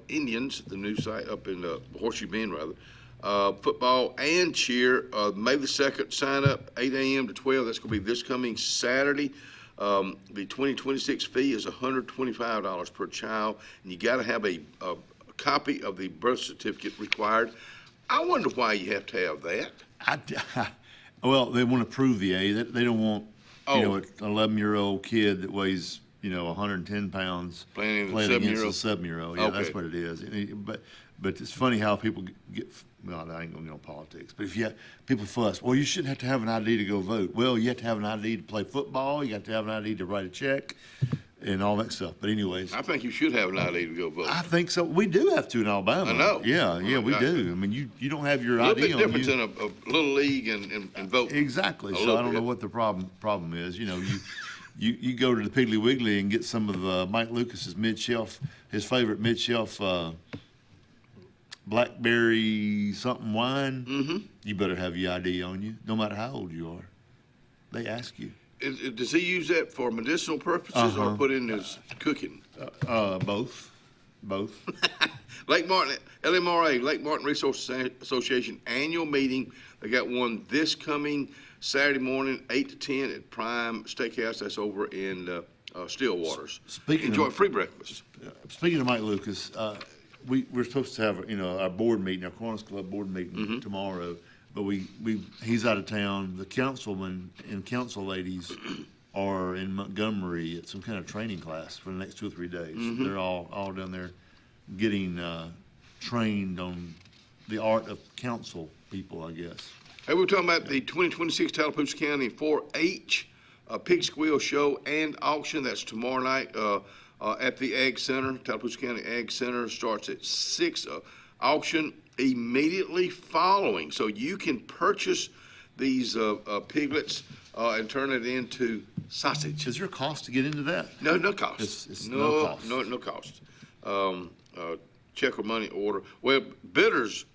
Indians, the new site up in Horseshoe Bend, rather. Football and cheer, May the 2nd, sign up, 8 a.m. to 12. That's going to be this coming Saturday. The 2026 fee is $125 per child, and you got to have a copy of the birth certificate required. I wonder why you have to have that. Well, they want to prove the age. They don't want, an 11-year-old kid that weighs, 110 pounds playing against a 7-year-old. Yeah, Okay. That's what it is. But it's funny how people get. Well, I ain't gonna get on politics. But if people fuss, well, you shouldn't have to have an ID to go vote. Well, you have to have an ID to play football. You have to have an ID to write a check, and all that stuff. But anyways, I think you should have an ID to go vote. I think so. We do have to in Alabama. I know. Yeah, we do. I mean, you don't have your a little ID bit on different you. than a little league and voting. Exactly. So I don't know what the problem is. You go to the Piggly Wiggly and get some of Mike Lucas's mid-shelf, his favorite mid-shelf blackberry something wine. Mm-hmm. You better have your ID on you, no matter how old you are. They ask you. Does he use that for medicinal purposes or put in his cooking? Both. Lake Martin, LMRA, Lake Martin Resource Association annual meeting. They got one this coming Saturday morning, 8 to 10 at Prime Steakhouse. That's over in Stillwaters. Enjoy free breakfast. Speaking of Mike Lucas, we're supposed to have our board meeting, our Kiwanis Club board meeting tomorrow, but he's out of town. The councilman and council ladies are in Montgomery at some kind of training class for the next 2 or 3 days. They're all down there getting trained on the art of council people, I guess. Hey, we're talking about the 2026 Tallapoosa County 4-H Pig Squeal Show and Auction. That's tomorrow night at the Ag Center. Tallapoosa County Ag Center starts at 6. Auction immediately following. So you can purchase these piglets and turn it into sausage. Is there a cost to get into that? No cost. It's no cost. No cost. Check or money order. Well, bidders.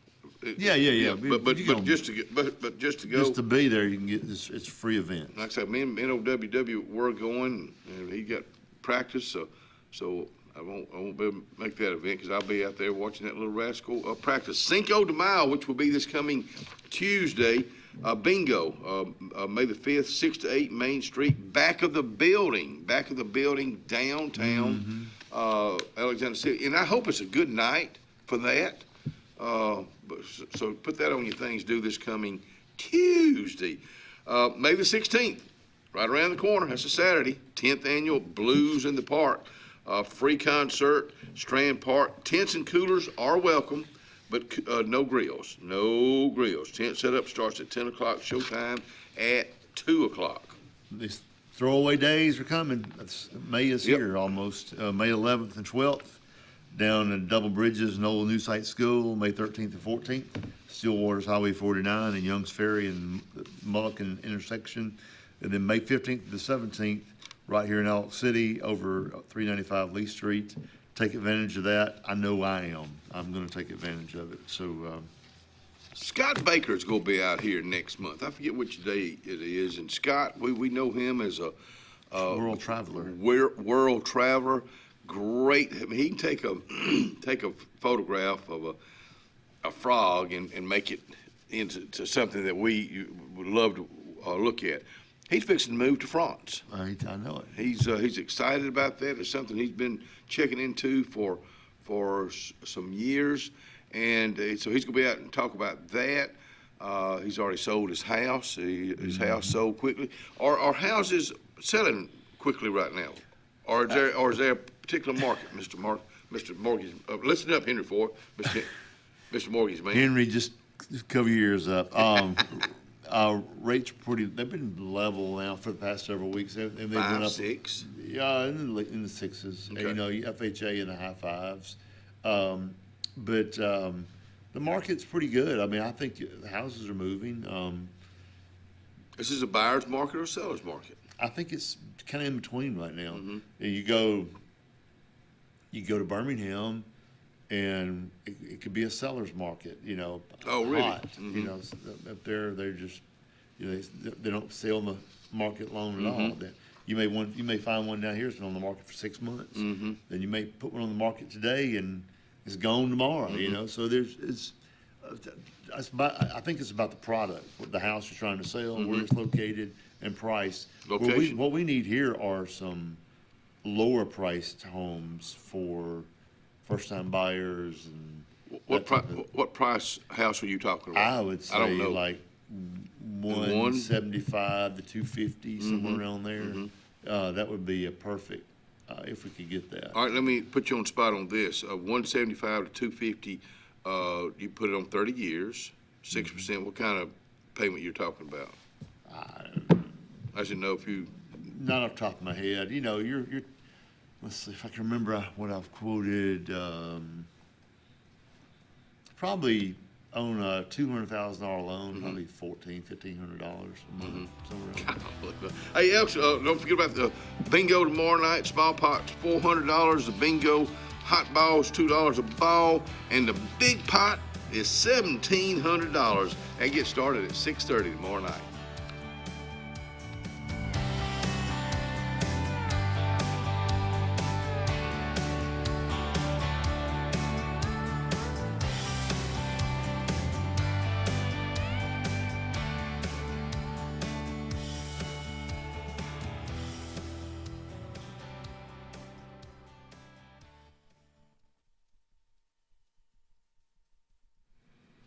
Yeah. But just to go. Just to be there, you can get this. It's a free event. Like I said, me and NOWW were going, and he got practice, so I won't be able to make that event because I'll be out there watching that little rascal practice. Cinco de Mayo, which will be this coming Tuesday. Bingo, May the 5th, 6 to 8 Main Street, back of the building downtown, Alexander City. And I hope it's a good night for that. So put that on your things. Do this coming Tuesday. May the 16th, right around the corner. That's a Saturday, 10th annual Blues in the Park. Free concert, Strand Park. Tents and coolers are welcome, but no grills. No grills. Tent setup starts at 10 o'clock, showtime at 2 o'clock. These throwaway days are coming. May is here almost. May 11th and 12th down in Double Bridges and Old New Site School, May 13th and 14th. Stillwater's Highway 49 and Young's Ferry and Mulligan intersection. And then May 15th to the 17th, right here in Elk City over 395 Lee Street. Take advantage of that. I know I am. I'm going to take advantage of it. So, Scott Baker's going to be out here next month. I forget which day it is. And Scott, we know him as a world traveler. World traveler. Great. I mean, he can take a photograph of a frog and make it into something that we would love to look at. He's fixing to move to France. I know it. He's excited about that. It's something he's been checking into for some years, and so he's going to be out and talk about that. He's already sold his house. His house sold quickly. Are houses selling quickly right now, or is there a particular market, Mr. Mortgage? Listen up, Henry Ford, Mr. Mortgage man. Henry, just cover your ears up. Rates they've been level now for the past several weeks. And they've been up 6. Yeah, in the 6s. Okay. You know, FHA in the high 5s. But the market's pretty good. I mean, I think the houses are moving. This is a buyer's market or a seller's market? I think it's kind of in between right now. Mm-hmm. You go to Birmingham, and it could be a seller's market, you know. Oh, really? Hot, Mm-hmm. You know, up there they're just, you know, they don't stay on the market long at all. Mm-hmm. You may find one down here that's been on the market for 6 months. Mm-hmm. Then you may put one on the market today and it's gone tomorrow. You Mm-hmm. know, so I think it's about the product, what the house you're trying to sell, Mm-hmm. where it's located, and price. Location. What we need here are some lower priced homes for first time buyers and What price house are you talking about? I would say don't know. like 175 to 250, somewhere around there. That would be a perfect if we could get that. All right, let me put you on the spot on this. 175 to 250, you put it on 30 years, 6%. What kind of payment you're talking about? I should know if you. Not off the top of my head. You know, you're let's see if I can remember what I've quoted. Probably on a $200,000 loan, probably $1,500 a month, somewhere around there. Hey, Elks, don't forget about the bingo tomorrow night. Small pots, $400. The bingo hot balls, $2 a ball, and the big pot is $1,700. And get started at 6:30 tomorrow night.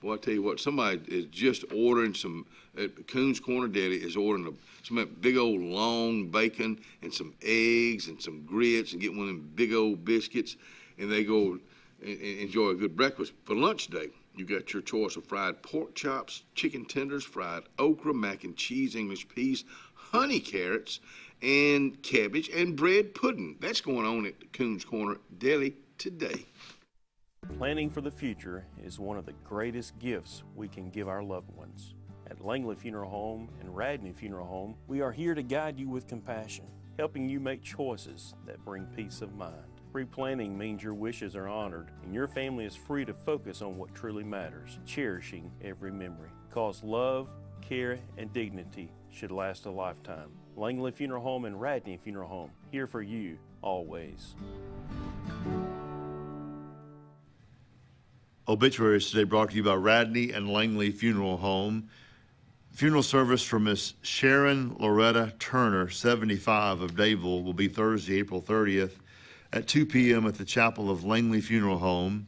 Boy, I tell you what, somebody is just ordering some, at Coon's Corner Deli is ordering some of that big old long bacon and some eggs and some grits and get one of them big old biscuits, and they go and enjoy a good breakfast. For lunch today, you got your choice of fried pork chops, chicken tenders, fried okra, mac and cheese, English peas, honey carrots, and cabbage, and bread pudding. That's going on at Coon's Corner Deli today. Planning for the future is one of the greatest gifts we can give our loved ones. At Langley Funeral Home and Radney Funeral Home, we are here to guide you with compassion, helping you make choices that bring peace of mind. Pre-planning means your wishes are honored and your family is free to focus on what truly matters, cherishing every memory. Because love, care, and dignity should last a lifetime. Langley Funeral Home and Radney Funeral Home, here for you always. Obituaries today brought to you by Radney and Langley Funeral Home. Funeral service for Miss Sharon Loretta Turner, 75, of Dadeville, will be Thursday, April 30th at 2 p.m. at the Chapel of Langley Funeral Home.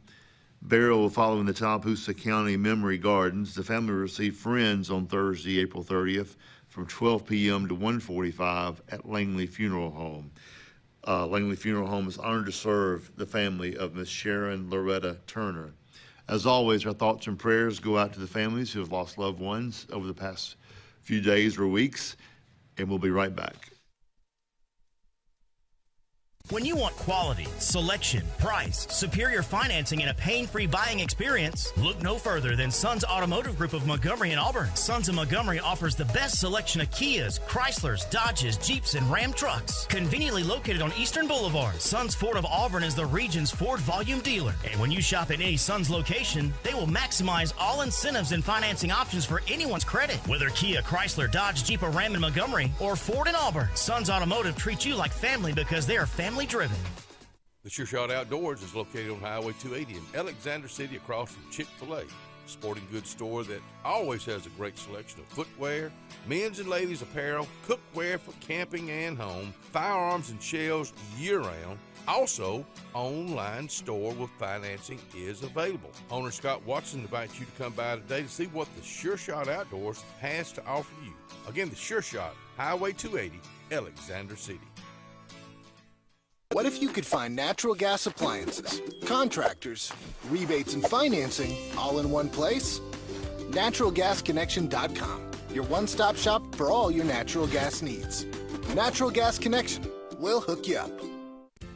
Burial will follow in the Tallapoosa County Memory Gardens. The family will receive friends on Thursday, April 30th from 12 p.m. to 1:45 at Langley Funeral Home. Langley Funeral Home is honored to serve the family of Miss Sharon Loretta Turner. As always, our thoughts and prayers go out to the families who have lost loved ones over the past few days or weeks, and we'll be right back. When you want quality, selection, price, superior financing, and a pain-free buying experience, look no further than Sons Automotive Group of Montgomery and Auburn. Sons of Montgomery offers the best selection of Kias, Chryslers, Dodges, Jeeps, and Ram trucks. Conveniently located on Eastern Boulevard, Sons Ford of Auburn is the region's Ford volume dealer. And when you shop at any Sons location, they will maximize all incentives and financing options for anyone's credit. Whether Kia, Chrysler, Dodge, Jeep, or Ram in Montgomery, or Ford in Auburn, Sons Automotive treats you like family because they are family driven. The Sure Shot Outdoors is located on Highway 280 in Alexander City across from Chick-fil-A. Sporting goods store that always has a great selection of footwear, men's and ladies apparel, cookware for camping and home, firearms and shells year-round. Also, online store with financing is available. Owner Scott Watson invites you to come by today to see what the Sure Shot Outdoors has to offer you. Again, the Sure Shot, Highway 280, Alexander City. What if you could find natural gas appliances, contractors, rebates, and financing all in one place? NaturalGasConnection.com, your one-stop shop for all your natural gas needs. Natural Gas Connection, we'll hook you up.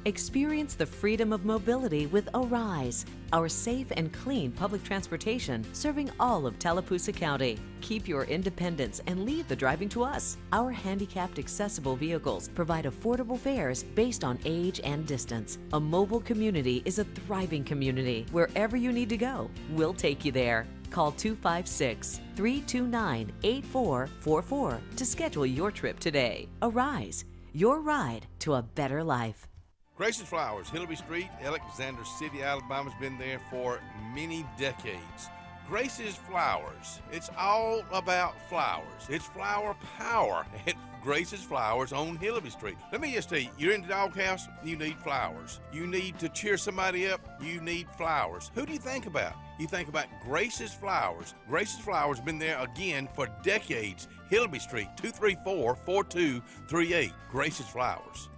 Experience the freedom of mobility with Arise, our safe and clean public transportation serving all of Tallapoosa County. Keep your independence and leave the driving to us. Our handicapped accessible vehicles provide affordable fares based on age and distance. A mobile community is a thriving community. Wherever you need to go, we'll take you there. Call 256-329-8444 to schedule your trip today. Arise, your ride to a better life. Grace's Flowers, Hillary Street, Alexander City, Alabama's been there for many decades. Grace's Flowers, it's all about flowers. It's flower power at Grace's Flowers on Hillary Street. Let me just tell you, you're in the doghouse, you need flowers. You need to cheer somebody up, you need flowers. Who do you think about? You think about Grace's Flowers. Grace's Flowers been there again for decades. Hillary Street, 234-4238. Grace's Flowers.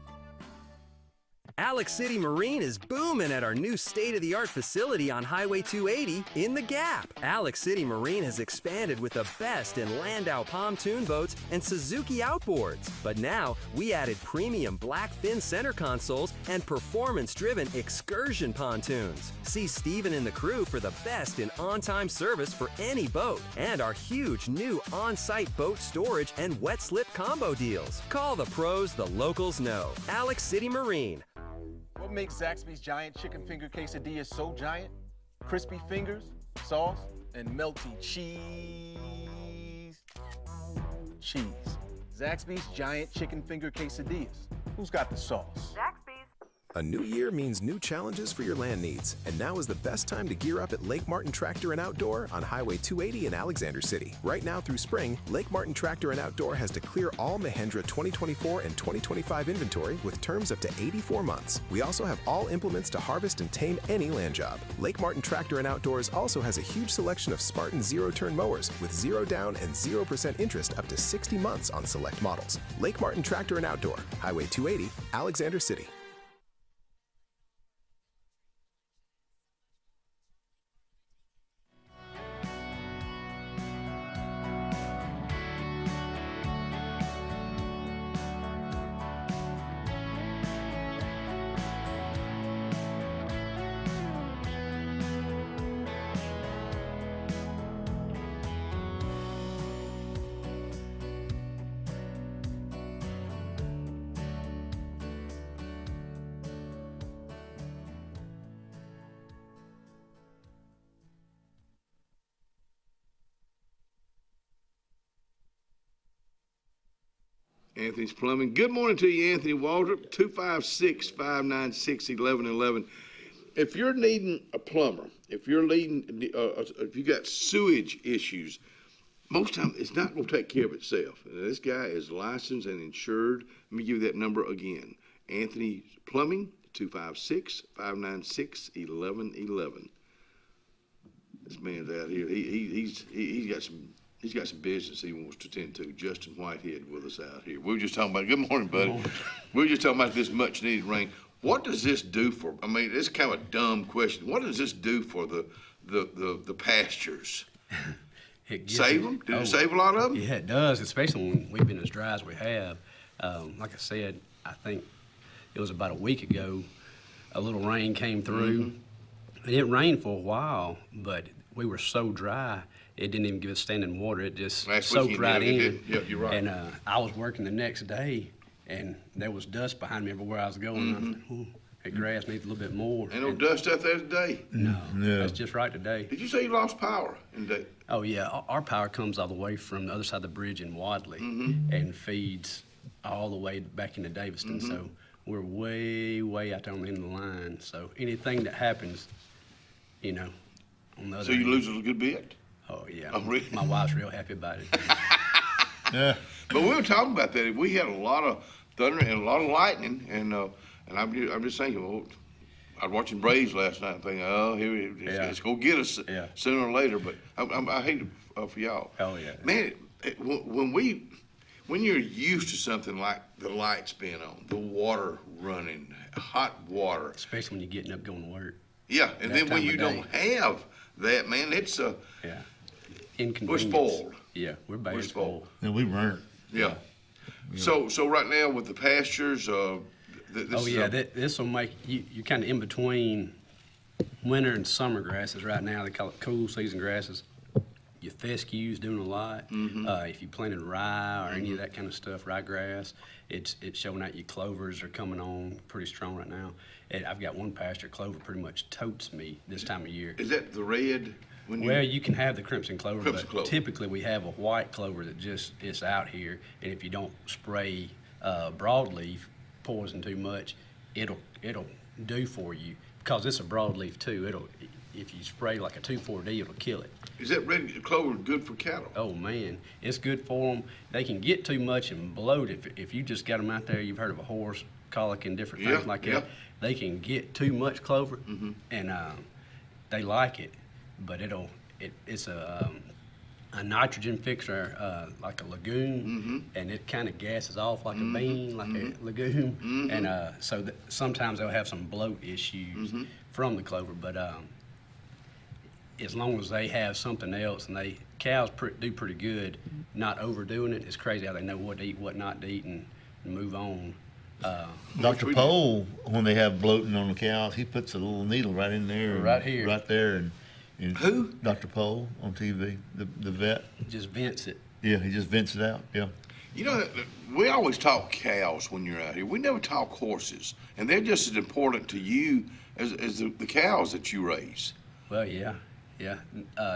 Alex City Marine is booming at our new state-of-the-art facility on Highway 280 in the Gap. Alex City Marine has expanded with the best in Landau pontoon boats and Suzuki outboards. But now, we added premium black fin center consoles and performance-driven excursion pontoons. See Steven and the crew for the best in on-time service for any boat and our huge new on-site boat storage and wet slip combo deals. Call the pros the locals know. Alex City Marine. What makes Zaxby's Giant Chicken Finger Quesadilla so giant? Crispy fingers, sauce, and melty cheese. Zaxby's Giant Chicken Finger Quesadillas. Who's got the sauce? Zaxby's. A new year means new challenges for your land needs, and now is the best time to gear up at Lake Martin Tractor and Outdoor on Highway 280 in Alexander City. Right now through spring, Lake Martin Tractor and Outdoor has to clear all Mahindra 2024 and 2025 inventory with terms up to 84 months. We also have all implements to harvest and tame any land job. Lake Martin Tractor and Outdoors also has a huge selection of Spartan zero-turn mowers with 0 down and 0% interest up to 60 months on select models. Lake Martin Tractor and Outdoor, Highway 280, Alexander City. Anthony's Plumbing. Good morning to you, Anthony Waldrop, 256-596-1111. If you're needing a plumber, if you got sewage issues, most times it's not going to take care of itself. This guy is licensed and insured. Let me give you that number again. Anthony Plumbing, 256-596-1111. This man's out here. He's got some He's got some business he wants to tend to. Justin Whitehead with us out here. We were just talking about, good morning, buddy. We were just talking about this much needed rain. What does this do for, I mean, it's kind of a dumb question. What does this do for the pastures? Save them? Did it save a lot of them? Yeah, it does, especially when we've been as dry as we have. Like I said, I think it was about a week ago, a little rain came through. It rained for a while, but we were so dry, it didn't even give us standing water. It just soaked right in. Yep, you're right. And I was working the next day, and there was dust behind me everywhere I was going. I was like, ooh, that grass needs a little bit more. Ain't no dust out there today? No, that's just right today. Did you say you lost power in the day? Oh, yeah. Our power comes all the way from the other side of the bridge in Wadley and feeds all the way back into Daviston. So we're way out there on the end of the line. So anything that happens, you know, on the other So you end, lose a good bit? Oh, yeah. Oh, really? My wife's real happy about it. Yeah. But we were talking about that. We had a lot of thunder and a lot of lightning, and I'm just thinking, well, I was watching Braves last night, thinking, oh, here it's gonna get us sooner or later. But I hate it for y'all. Oh yeah. Man, when you're used to something like the lights being on, the water running, hot water, especially when you're getting up going to work. Yeah, and then when you don't have that, man, it's inconvenience. We're spoiled. Yeah, we're bad spoiled. And we weren't. Yeah. So right now with the pastures, this will make you kind of in between winter and summer grasses right now. They call it cool season grasses. Your fescue's doing a lot. If you planted rye or any of that kind of stuff, ryegrass, it's showing out. Your clovers are coming on pretty strong right now. And I've got one pasture clover pretty much totes me this time of year. Is that the red? Well, you can have the crimson clover, but typically we have a white clover that just is out here, and if you don't spray broadleaf poison too much, it'll do for you because it's a broadleaf too. If you spray like a 2,4-D, it'll kill it. Is that red clover good for cattle? Oh man, it's good for them. They can get too much and bloat if you just got them out there. You've heard of a horse colic and different things like that. They can get too much clover, and they like it. But it's a nitrogen fixer, like a legume, and it kind of gases off like a bean, like a legume, and so sometimes they'll have some bloat issues from the clover. But as long as they have something else, and cows do pretty good, not overdoing it. It's crazy how they know what to eat, what not to eat, and move on. Dr. Pohl, when they have bloating on the cows, he puts a little needle right in there, right here, right there, and who? Dr. Pohl on TV, the vet. Just vents it. Yeah, he just vents it out. Yeah. You know, we always talk cows when you're out here. We never talk horses, and they're just as important to you as the cows that you raise. Well, yeah.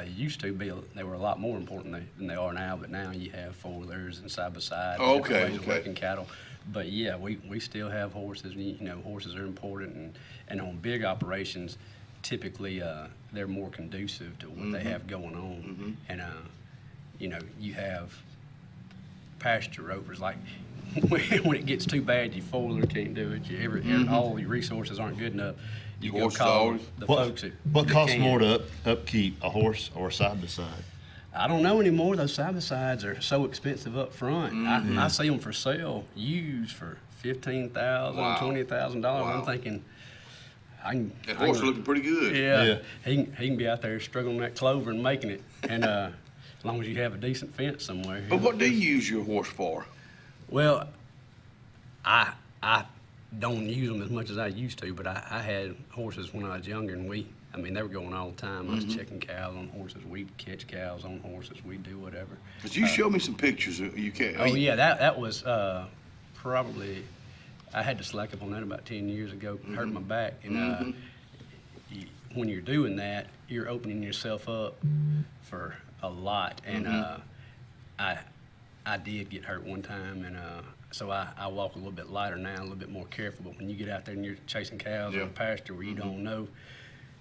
Used to be, they were a lot more important than they are now. But now you have four-wheelers and side-by-side. Oh, ways of working cattle. But yeah, we still have horses. And, you know, horses are important, and on big operations, typically they're more conducive to what they have going on. And you know, you have pasture rovers, like when it gets too bad, your four-wheeler can't do it. All your resources aren't good enough. You go call the folks at What costs more to upkeep, a horse or a side-by-side? I don't know anymore. Those side-by-sides are so expensive up front. I see them for sale, used for $15,000, $20,000. I'm thinking, that horse looking pretty good. Yeah. He can be out there struggling that clover and making it, and as long as you have a decent fence somewhere. But what do you use your horse for? Well, I don't use them as much as I used to, but I had horses when I was younger, and they were going all the time. I was checking cows on horses. We'd catch cows on horses. We'd do whatever. But you showed me some pictures. You can't. Oh yeah, that was probably. I had to slack up on that about 10 years ago. Hurt my back, and when you're doing that, you're opening yourself up for a lot. And I did get hurt one time, and so I walk a little bit lighter now, a little bit more careful. But when you get out there and you're chasing cows in a pasture where you don't know,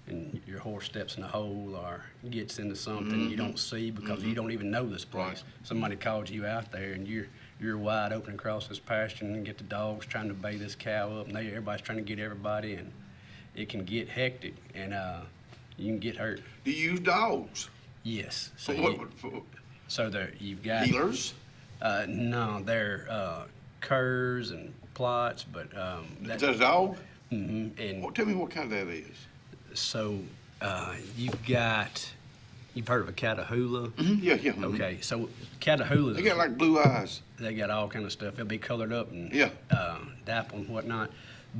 and your horse steps in a hole or gets into something you don't see because you don't even know this place. Somebody calls you out there, and you're wide open across this pasture, and get the dogs trying to bay this cow up, and everybody's trying to get everybody, and it can get hectic, and you can get hurt. Do you use dogs? Yes. So So there, you've got Healers? No, they're curs and plots, but Is that a dog? Mm-hmm. And Well, tell me what kind that is. so you've heard of a Catahoula? Yeah, yeah. mhm. Okay, so Catahoulas. They got like blue eyes. They got all kind of stuff. They'll be colored up and Yeah. dapple and whatnot.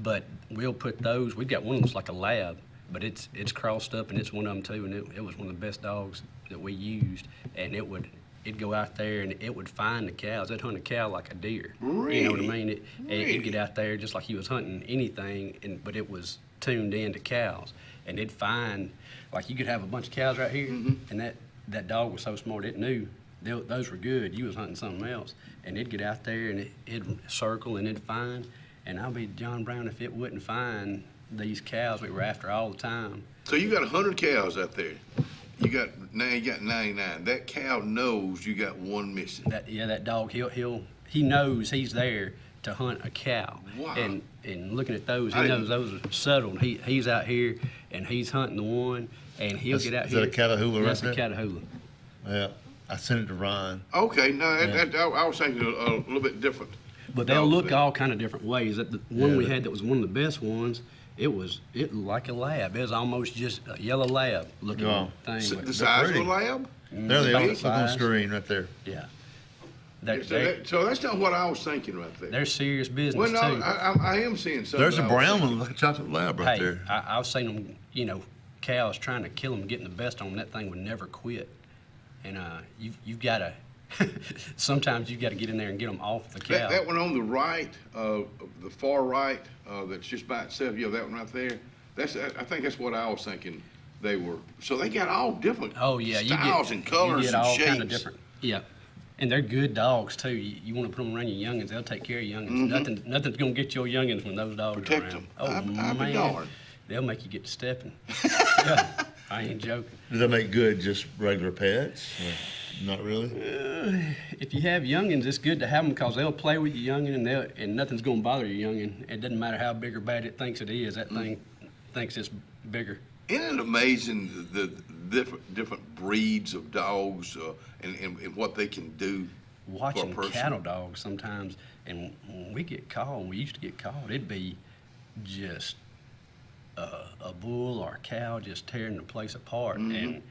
But we'll put those. We've got one that's like a lab, but it's crossed up, and it's one of them too. And it was one of the best dogs that we used. And it'd go out there and it would find the cows. It'd hunt a cow like a deer. Really? You know what I mean? Really? It'd get out there just like he was hunting anything, but it was tuned in to cows. And it'd find, like you could have a bunch of cows right here, and that dog was so smart, it knew those were good. You was hunting something else. And it'd get out there and it'd circle and it'd find. And I'll be John Brown if it wouldn't find these cows we were after all the time. So you got 100 cows out there. You got 99. That cow knows you got one missing. That dog, he knows he's there to hunt a cow. Wow. And looking at those, he knows those are settled. He's out here and he's hunting the one, and he'll get out is here. that a Catahoula right That's there? a Catahoula. Yeah, I sent it to Ryan. Okay, no, I was thinking a little bit different. But they'll look all kind of different ways. The one we had that was one of the best ones, it looked like a lab. It was almost just a yellow lab looking thing. The size of a lab? There they are. Look on the screen right there. Yeah. So that's not what I was thinking right there. They're serious business Well, no, too. I am seeing something. There's a brown one, like a chocolate lab right there. I've seen them, cows trying to kill them, getting the best on them. That thing would never quit. And you've got to, sometimes you've got to get in there and get them off the cow. That one on the right, the far right, that's just by itself, that one right there, I think that's what I was thinking they were. So they got all different styles and colors you get and all shapes. Kind of different. Yeah. And they're good dogs too. You want to put them around your youngins, they'll take care of youngins. Nothing's gonna get your youngins when those dogs Protect are around. them. Oh man, darned. they'll make you get to stepping. Yeah, I ain't joking. Do they make good just regular pets? Or not really. If you have youngins, it's good to have them because they'll play with your youngin and nothing's gonna bother your youngin. It doesn't matter how big or bad it thinks it is. That thing thinks it's bigger. Isn't it amazing the different breeds of dogs and what they can do Watching for a person? cattle dogs sometimes, and when we get called, we used to get called, it'd be just a bull or a cow just tearing the place apart, and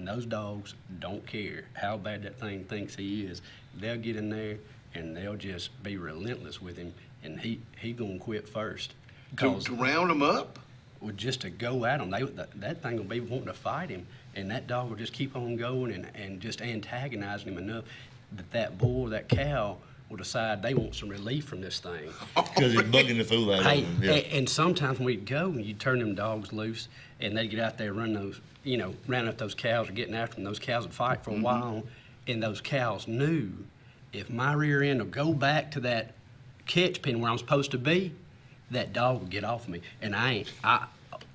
those dogs don't care how bad that thing thinks he is. They'll get in there and they'll just be relentless with him, and he gonna quit first. To round them up? Well, just to go at him. That thing will be wanting to fight him, and that dog will just keep on going and just antagonizing him enough that bull, that cow, will decide they want some relief from this thing. Because it's bugging the fool out of them. Yeah. And sometimes when we'd go and you'd turn them dogs loose, and they'd get out there and run those, round up those cows or getting after them. Those cows would fight for a while, and those cows knew if my rear end will go back to that catch pen where I'm supposed to be, that dog will get off of me. And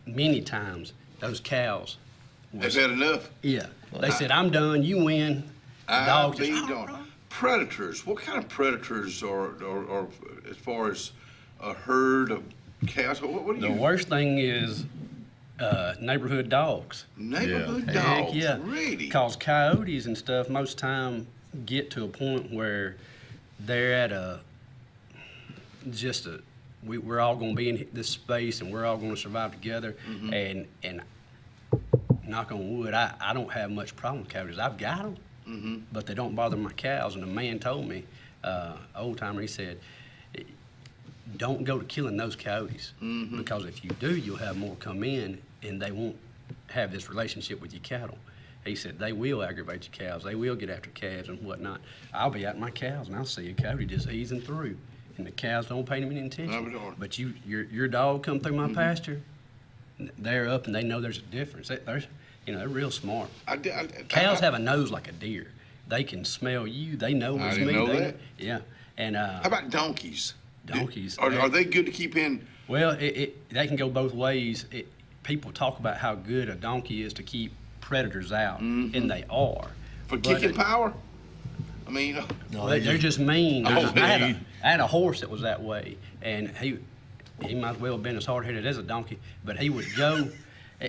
many times, those cows. Has had enough? Yeah. They said, I'm done, you win. Dogs just, Predators. What kind of predators are as far as a herd of cows? What do you? The worst thing is neighborhood dogs. Neighborhood dogs? Heck yeah. Really? Because coyotes and stuff most time get to a point where they're at we're all going to be in this space and we're all going to survive together. And knock on wood, I don't have much problem with coyotes. I've got them, but they don't bother my cows. And the man told me, old timer, he said, don't go to killing those coyotes because if you do, you'll have more come in and they won't have this relationship with your cattle. He said they will aggravate your cows. They will get after calves and whatnot. I'll be out my cows and I'll see a coyote just easing through, and the cows don't pay them any attention. But your dog come through my pasture, they're up and they know there's a difference. They're real smart. Cows have a nose like a deer. They can smell you. They know it's me. I didn't know that. Yeah. And how about donkeys? Donkeys. Are they good to keep in? Well, they can go both ways. People talk about how good a donkey is to keep predators out, and they are. For kicking power? I mean, they're just mean. I had a horse that was that way, and he might as well have been as hard-headed as a donkey, but he would go,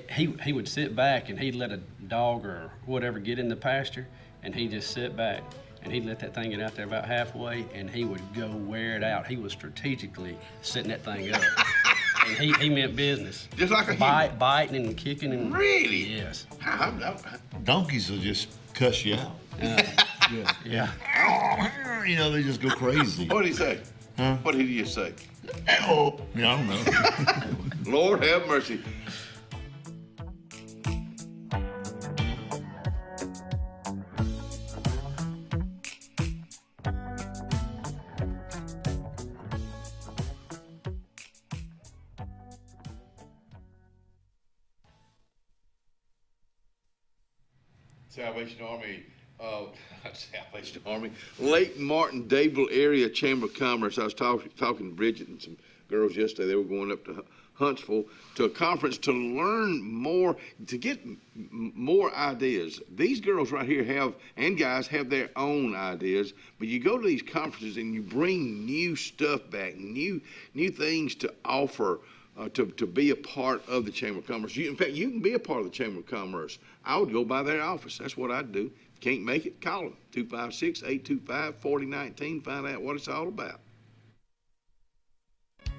he would sit back and he'd let a dog or whatever get in the pasture, and he'd just sit back and he'd let that thing get out there about halfway, and he would go wear it out. He was strategically setting that thing up. And he meant business. Just like a biting and kicking and Really? Yes. Donkeys will just cuss you out. Yeah. You know, they just go crazy. What did he say? Huh? What did he say? Oh, yeah, I don't know. Lord have mercy. Salvation Army, Lake Martin, Dadeville area Chamber of Commerce. I was talking to Bridget and some girls yesterday. They were going up to Huntsville to a conference to learn more, to get more ideas. These girls right here and guys have their own ideas, but you go to these conferences and you bring new stuff back, new things to offer. To be a part of the Chamber of Commerce. In fact, you can be a part of the Chamber of Commerce. I would go by their office. That's what I'd do. If you can't make it, call them. 256-825-4019. Find out what it's all about.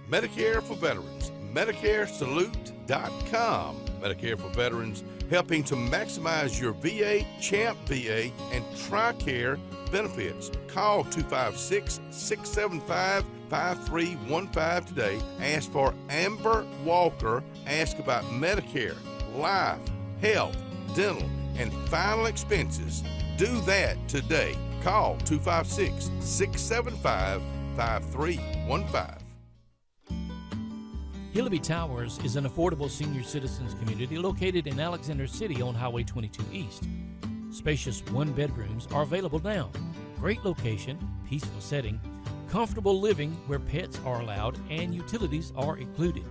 Medicare for Veterans. MedicareSalute.com. Medicare for Veterans, helping to maximize your VA, CHAMP VA, and TRICARE benefits. Call 256-675-5315 today. Ask for Amber Walker. Ask about Medicare, life, health, dental, and final expenses. Do that today. Call 256-675-5315. Hillaby Towers is an affordable senior citizens community located in Alexander City on Highway 22 East. Spacious one-bedrooms are available now. Great location, peaceful setting, comfortable living where pets are allowed and utilities are included.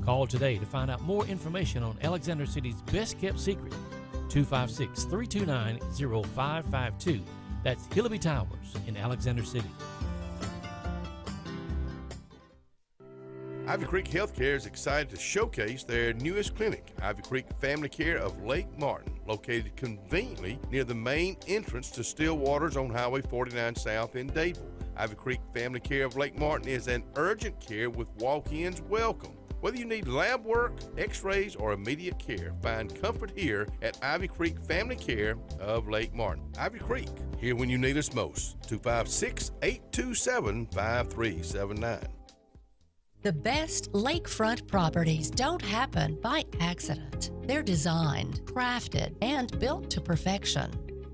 Call today to find out more information on Alexander City's best-kept secret, 256-329-0552. That's Hillaby Towers in Alexander City. Ivy Creek Healthcare is excited to showcase their newest clinic, Ivy Creek Family Care of Lake Martin, located conveniently near the main entrance to Stillwater's on Highway 49 South in Dadeville. Ivy Creek Family Care of Lake Martin is an urgent care with walk-ins welcome. Whether you need lab work, x-rays, or immediate care, find comfort here at Ivy Creek Family Care of Lake Martin. Ivy Creek, here when you need us most. 256-827-5379. The best lakefront properties don't happen by accident. They're designed, crafted, and built to perfection.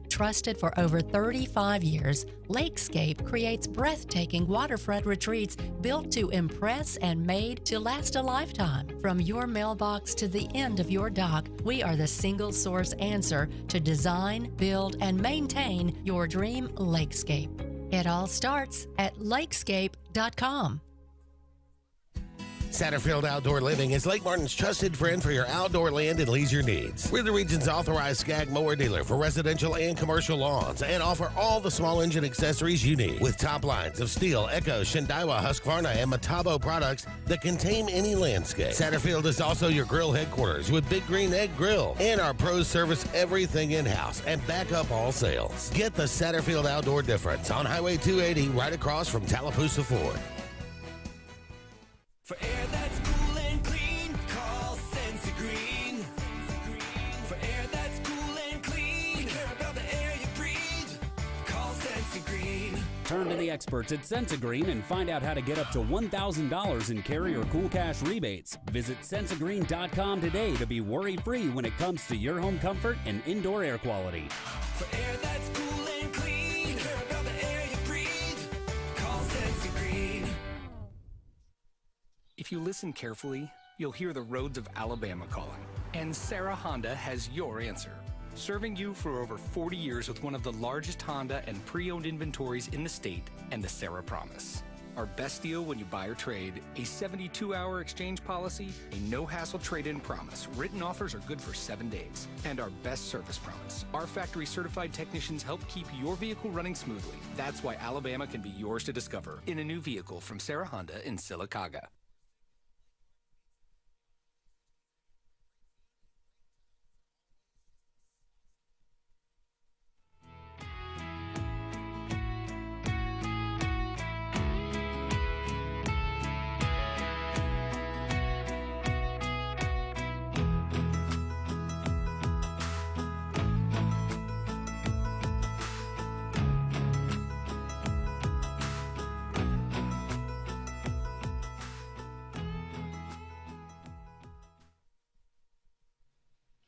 Trusted for over 35 years, Lakescape creates breathtaking waterfront retreats built to impress and made to last a lifetime. From your mailbox to the end of your dock, we are the single source answer to design, build, and maintain your dream lakescape. It all starts at lakescape.com. Satterfield Outdoor Living is Lake Martin's trusted friend for your outdoor land and leisure needs. We're the region's authorized Skag mower dealer for residential and commercial lawns and offer all the small engine accessories you need with top lines of Steel, Echo, Shindawa, Husqvarna, and Metabo products that can tame any landscape. Satterfield is also your grill headquarters with Big Green Egg Grill, and our pros service everything in-house and back up all sales. Get the Satterfield Outdoor difference on Highway 280 right across from Tallapoosa Ford. For air that's cool and clean, call Sensi Green. For air that's cool and clean, we care about the air you breathe. Call Sensi Green. Turn to the experts at Sensigreen and find out how to get up to $1,000 in carrier cool cash rebates. Visit Sensigreen.com today to be worry-free when it comes to your home comfort and indoor air quality. For air that's cool and clean, we care about the air you breathe. Call Sensi Green. If you listen carefully, you'll hear the roads of Alabama calling. And Sarah Honda has your answer. Serving you for over 40 years with one of the largest Honda and pre-owned inventories in the state and the Sarah Promise. Our best deal when you buy or trade, a 72-hour exchange policy, a no-hassle trade-in promise. Written offers are good for 7 days. And our best service promise. Our factory-certified technicians help keep your vehicle running smoothly. That's why Alabama can be yours to discover in a new vehicle from Sarah Honda in Sylacauga.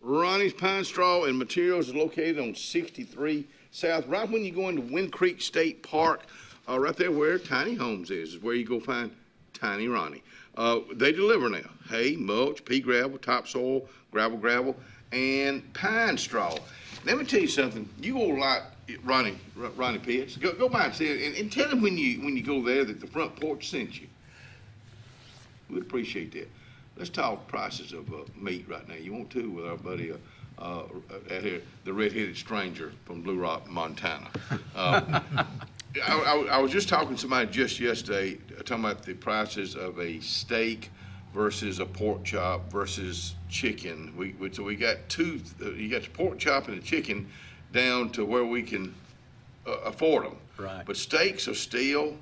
Ronnie's Pine Straw and Materials is located on 63 South, right when you go into Wind Creek State Park, right there where Tiny Homes is where you go find Tiny Ronnie. They deliver now hay, mulch, pea gravel, topsoil, gravel, and pine straw. Let me tell you something. You go like Ronnie Pitts. Go by and see it, and tell him when you go there that the front porch sent you. We'd appreciate that. Let's talk prices of meat right now. You want to with our buddy out here, the red-headed stranger from Blue Rock, Montana. I was just talking to somebody just yesterday, talking about the prices of a steak versus a pork chop versus chicken. So we got two. You got the pork chop and the chicken down to where we can afford them. Right. But steaks are still.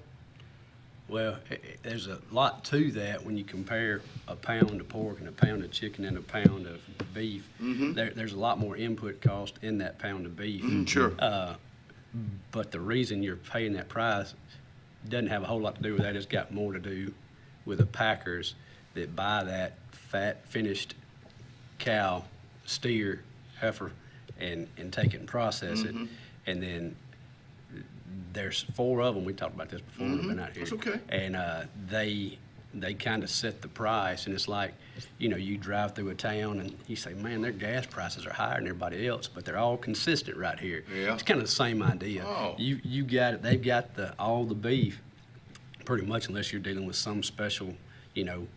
Well, there's a lot to that when you compare a pound of pork and a pound of chicken and a pound of beef. Mm-hmm. There's a lot more input cost in that pound of beef. Sure. But the reason you're paying that price doesn't have a whole lot to do with that. It's got more to do with the packers that buy that fat, finished cow, steer, heifer, and take it and process it. And then there's 4 of them. We talked about this before when we've been out here. That's okay. And they kind of set the price, and it's like, you drive through a town and you say, man, their gas prices are higher than everybody else, but they're all consistent right here. Yeah. It's kind of the same idea. Oh. You got it. They've got all the beef, pretty much, unless you're dealing with some special,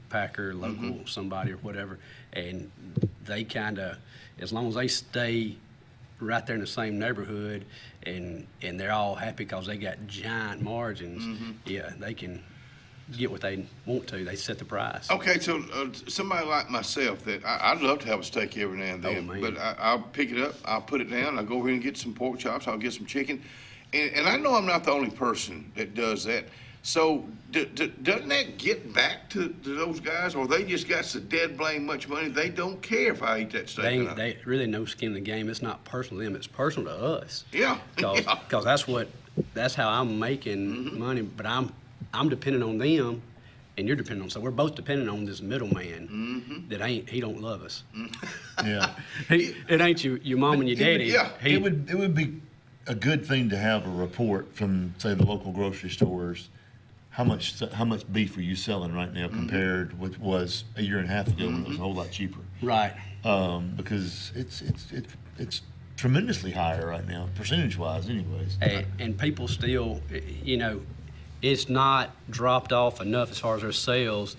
packer, local, somebody or whatever, and they kind of, as long as they stay right there in the same neighborhood, and they're all happy because they got giant margins. Yeah, they can get what they want to. They set the price. Okay, so somebody like myself that I'd love to have a steak every now and then, but I'll pick it up, I'll put it down, I'll go over here and get some pork chops, I'll get some chicken, and I know I'm not the only person that does that. So doesn't that get back to those guys, or they just got so dead blame much money they don't care if I eat that steak or not? They really no skin in the game. It's not personal to them. It's personal to us. Yeah. Because that's how I'm making money. But I'm depending on them, and you're depending on. So we're both depending on this middleman that he don't love us. Yeah. It ain't your mom and your daddy. It would be a good thing to have a report from, say, the local grocery stores. How much beef are you selling right now compared with was a year and a half ago when it was a whole lot cheaper? Right. Because it's tremendously higher right now, percentage-wise, anyways. And people still, it's not dropped off enough as far as their sales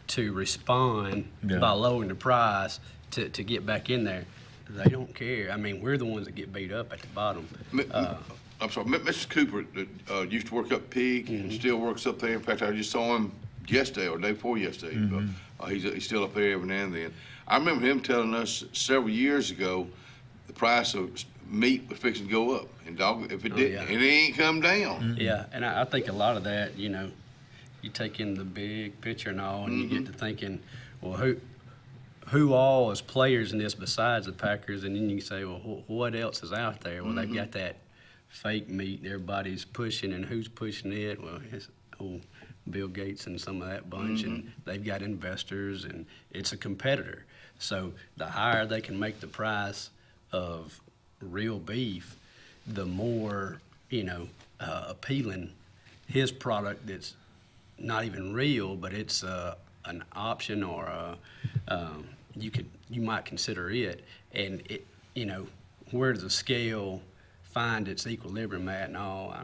to respond by lowering the price to get back in there. They don't care. I mean, we're the ones that get beat up at the bottom. I'm sorry, Mr. Cooper used to work up Pig and still works up there. In fact, I just saw him yesterday or the day before yesterday. He's still up there every now and then. I remember him telling us several years ago the price of meat was fixing to go up, and if it didn't, it ain't come down. Yeah, and I think a lot of that, you take in the big picture and all, and you get to thinking, well, who all is players in this besides the Packers? And then you say, well, what else is out there? Well, they've got that fake meat everybody's pushing, and who's pushing it? Well, it's old Bill Gates and some of that bunch, and they've got investors, and it's a competitor. So the higher they can make the price of real beef, the more, appealing his product that's not even real, but it's an option, or you might consider it, and it, where does the scale find its equilibrium at and all?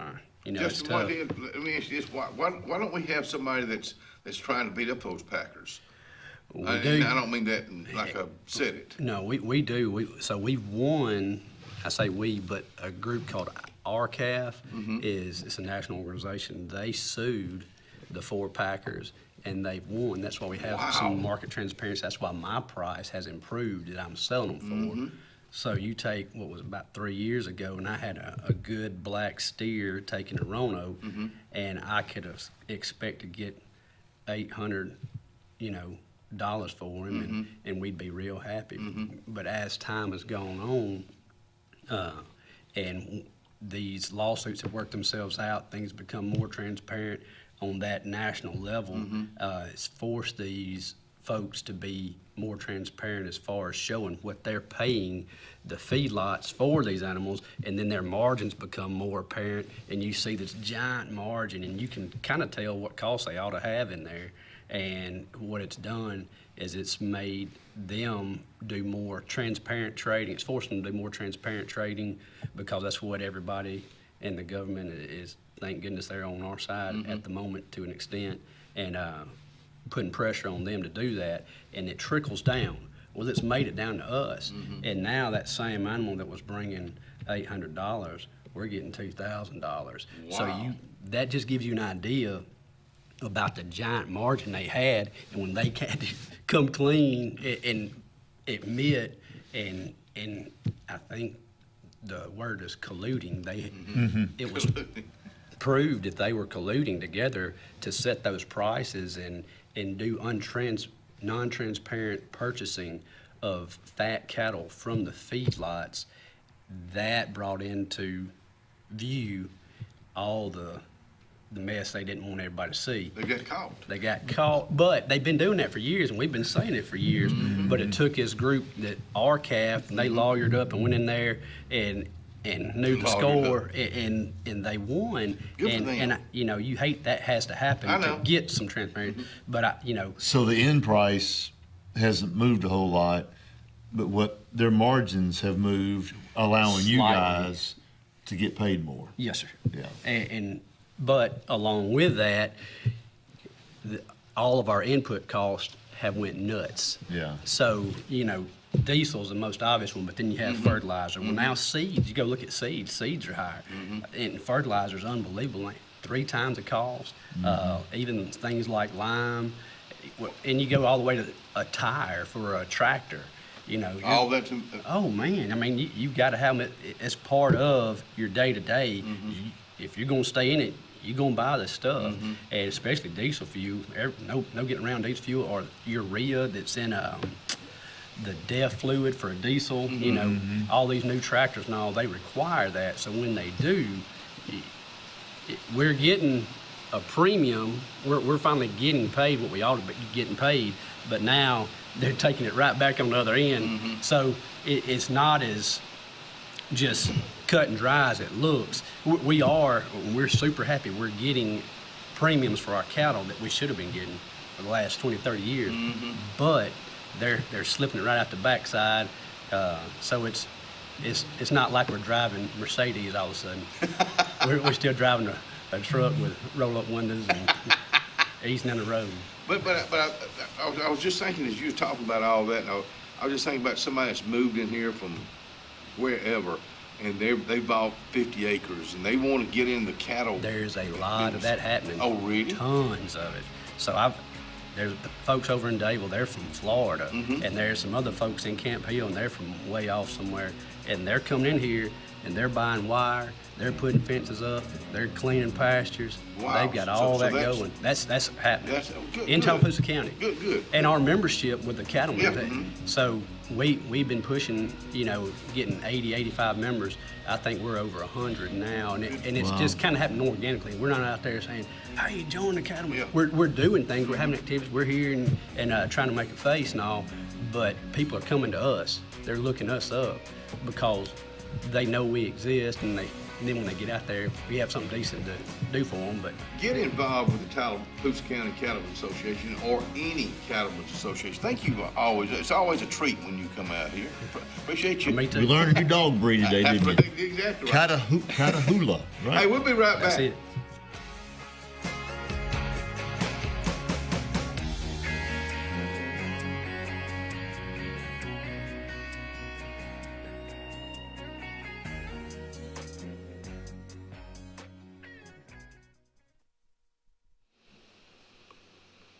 It's tough. Let me ask you this: why don't we have somebody that's trying to beat up those Packers? I don't mean that like I said it. No, we do. So we've won. I say we, but a group called RCAF it's a national organization. They sued the 4 Packers, and they've won. That's why we have some market transparency. That's why my price has improved that I'm selling them for. So you take what was about 3 years ago, and I had a good black steer taken to Roanoke, and I could have expect to get $800, dollars for him, and we'd be real happy. But as time has gone on, and these lawsuits have worked themselves out, things become more transparent on that national level. It's forced these folks to be more transparent as far as showing what they're paying the feedlots for these animals, and then their margins become more apparent, and you see this giant margin, and you can kind of tell what costs they ought to have in there. And what it's done is it's made them do more transparent trading. It's forcing them to do more transparent trading because that's what everybody in the government is, thank goodness they're on our side at the moment to an extent, and putting pressure on them to do that, and it trickles down. Well, it's made it down to us, and now that same animal that was bringing $800, we're getting $2,000. Wow. So that just gives you an idea about the giant margin they had, and when they had to come clean and admit, and I think the word is colluding. It was proved that they were colluding together to set those prices and do non-transparent purchasing of fat cattle from the feedlots. That brought into view all the mess they didn't want everybody to see. They got caught. They got caught, but they've been doing that for years, and we've been saying it for years. But it took this group that RCAF, and they lawyered up and went in there and knew the score, and they won. And you hate that has to happen to get some transparency. But So the end price hasn't moved a whole lot, but what their margins have moved, allowing you guys to get paid more. Yes, sir. Yeah. But along with that, all of our input costs have went nuts. Yeah. So, diesel's the most obvious one, but then you have fertilizer. Well, now seeds, you go look at seeds. Seeds are higher. And fertilizer's unbelievable, like 3 times the cost. Even things like lime. And you go all the way to a tire for a tractor. All that. Oh, man. I mean, you've got to have it as part of your day-to-day. If you're going to stay in it, you're going to buy this stuff, and especially diesel fuel. No getting around diesel fuel or urea that's in the DEF fluid for a diesel. All these new tractors and all, they require that. So when they do, we're getting a premium. We're finally getting paid what we ought to be getting paid, but now they're taking it right back on the other end. So it's not as just cut and dry as it looks. We're super happy we're getting premiums for our cattle that we should have been getting for the last 20, 30 years. But they're slipping it right out the backside. So it's not like we're driving Mercedes all of a sudden. we're still driving a truck with roll-up windows and easing down the road. But I was just thinking as you were talking about all that, and I was just thinking about somebody that's moved in here from wherever, and they bought 50 acres, and they want to get in the cattle. There's a lot of that happening. Oh, really? Tons of it. So there's the folks over in Dayville, they're from Florida, and there's some other folks in Camp Hill, and they're from way off somewhere, and they're coming in here, and they're buying wire, they're putting fences up, they're cleaning pastures. Wow. They've got all that going. That's happening in Tallapoosa County. Good. And our membership with the cattlemen. So we've been pushing, getting 80, 85 members. I think we're over 100 now, and it's just kind of happening organically. We're not out there saying, "Hey, join the cattlemen." We're doing things. We're having activities. We're here and trying to make a face and all, but people are coming to us. They're looking us up because they know we exist, and then when they get out there, we have something decent to do for them. But get involved with the Tallapoosa County Cattlemen's Association or any cattlemen's association. Thank you always. It's always a treat when you come out here. Appreciate you. Me too. We learned a new dog breed today, didn't we? Exactly right. Catahoula, right? Hey, we'll be right back. That's it.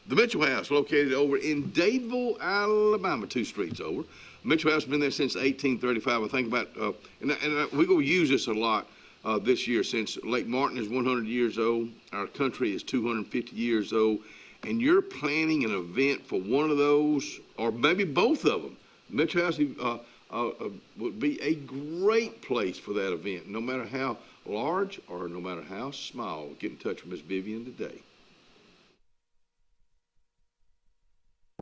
The Mitchell House, located over in Dayville, Alabama, 2 streets over. Mitchell House has been there since 1835. I think about, and we're going to use this a lot this year since Lake Martin is 100 years old. Our country is 250 years old. And you're planning an event for one of those, or maybe both of them. Mitchell House would be a great place for that event, no matter how large or no matter how small. Get in touch with Miss Vivian today.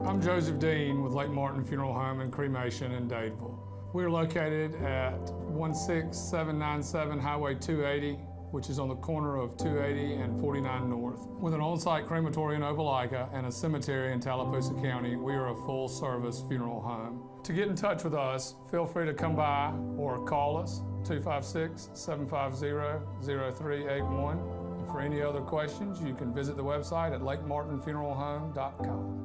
I'm Joseph Dean with Lake Martin Funeral Home and Cremation in Dadeville. We're located at 16797 Highway 280, which is on the corner of 280 and 49 North. With an on-site crematory in Opelika and a cemetery in Tallapoosa County, we are a full-service funeral home. To get in touch with us, feel free to come by or call us, 256-750-0381. And for any other questions, you can visit the website at lakemartinfuneralhome.com.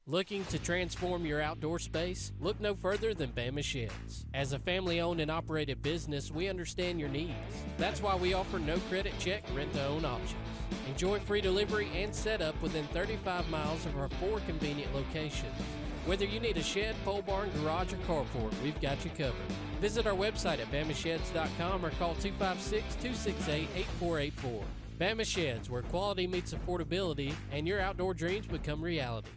Looking to transform your outdoor space? Look no further than Bama Sheds. As a family-owned and operated business, we understand your needs. That's why we offer no credit check rent-to-own options. Enjoy free delivery and setup within 35 miles of our 4 convenient locations. Whether you need a shed, pole barn, garage, or carport, we've got you covered. Visit our website at bamasheds.com or call 256-268-8484. Bama Sheds, where quality meets affordability and your outdoor dreams become reality.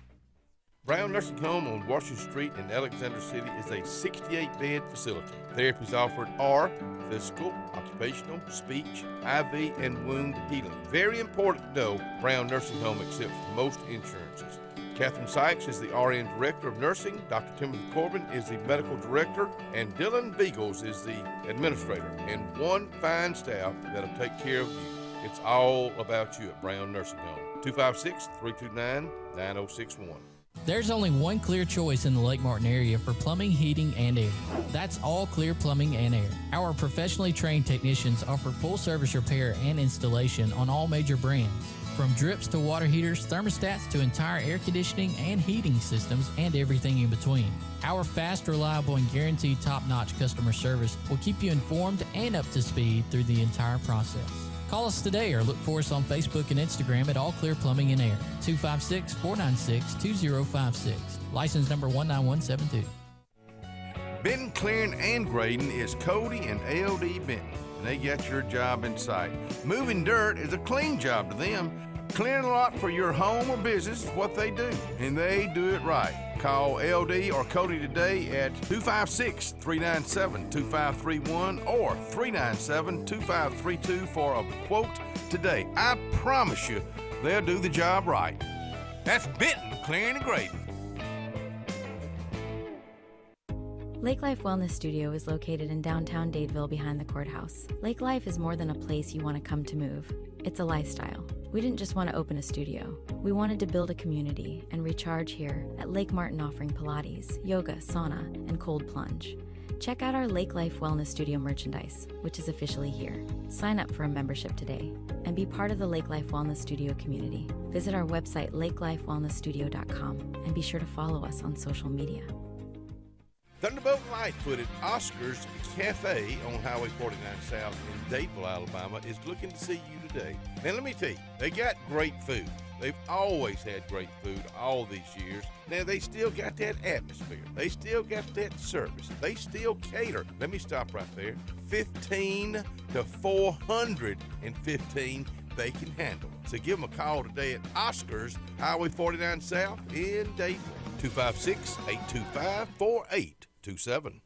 Brown Nursing Home on Washington Street in Alexander City is a 68-bed facility. Therapies offered are physical, occupational, speech, IV, and wound healing. Very important to know, Brown Nursing Home accepts most insurances. Catherine Sykes is the RN Director of Nursing, Dr. Timothy Corbin is the Medical Director, and Dylan Beagles is the Administrator, and one fine staff that'll take care of you. It's all about you at Brown Nursing Home. 256-329-9061. There's only one clear choice in the Lake Martin area for plumbing, heating, and air. That's All Clear Plumbing and Air. Our professionally trained technicians offer full service repair and installation on all major brands. From drips to water heaters, thermostats to entire air conditioning and heating systems, and everything in between. Our fast, reliable, and guaranteed top-notch customer service will keep you informed and up to speed through the entire process. Call us today or look for us on Facebook and Instagram at All Clear Plumbing and Air, 256-496-2056. License number 19172. Benton, clearing, and grading is Cody and LD Benton, and they got your job in sight. Moving dirt is a clean job to them. Clearing a lot for your home or business is what they do, and they do it right. Call LD or Cody today at 256-397-2531 or 397-2532 for a quote today. I promise you, they'll do the job right. That's Benton Clearing and Grading. Lake Life Wellness Studio is located in downtown Dadeville behind the courthouse. Lake Life is more than a place you want to come to move. It's a lifestyle. We didn't just want to open a studio. We wanted to build a community and recharge here at Lake Martin, offering Pilates, yoga, sauna, and cold plunge. Check out our Lake Life Wellness Studio merchandise, which is officially here. Sign up for a membership today and be part of the Lake Life Wellness Studio community. Visit our website, lakelifewellnessstudio.com, and be sure to follow us on social media. Thunderbolt Lightfoot at Oscar's Cafe on Highway 49 South in Dadeville, Alabama is looking to see you today. Now let me tell you, they got great food. They've always had great food all these years. Now they still got that atmosphere. They still got that service. They still cater. Let me stop right there. 15 to 415 they can handle. So give them a call today at Oscar's Highway 49 South in Dadeville. 256-825-4827.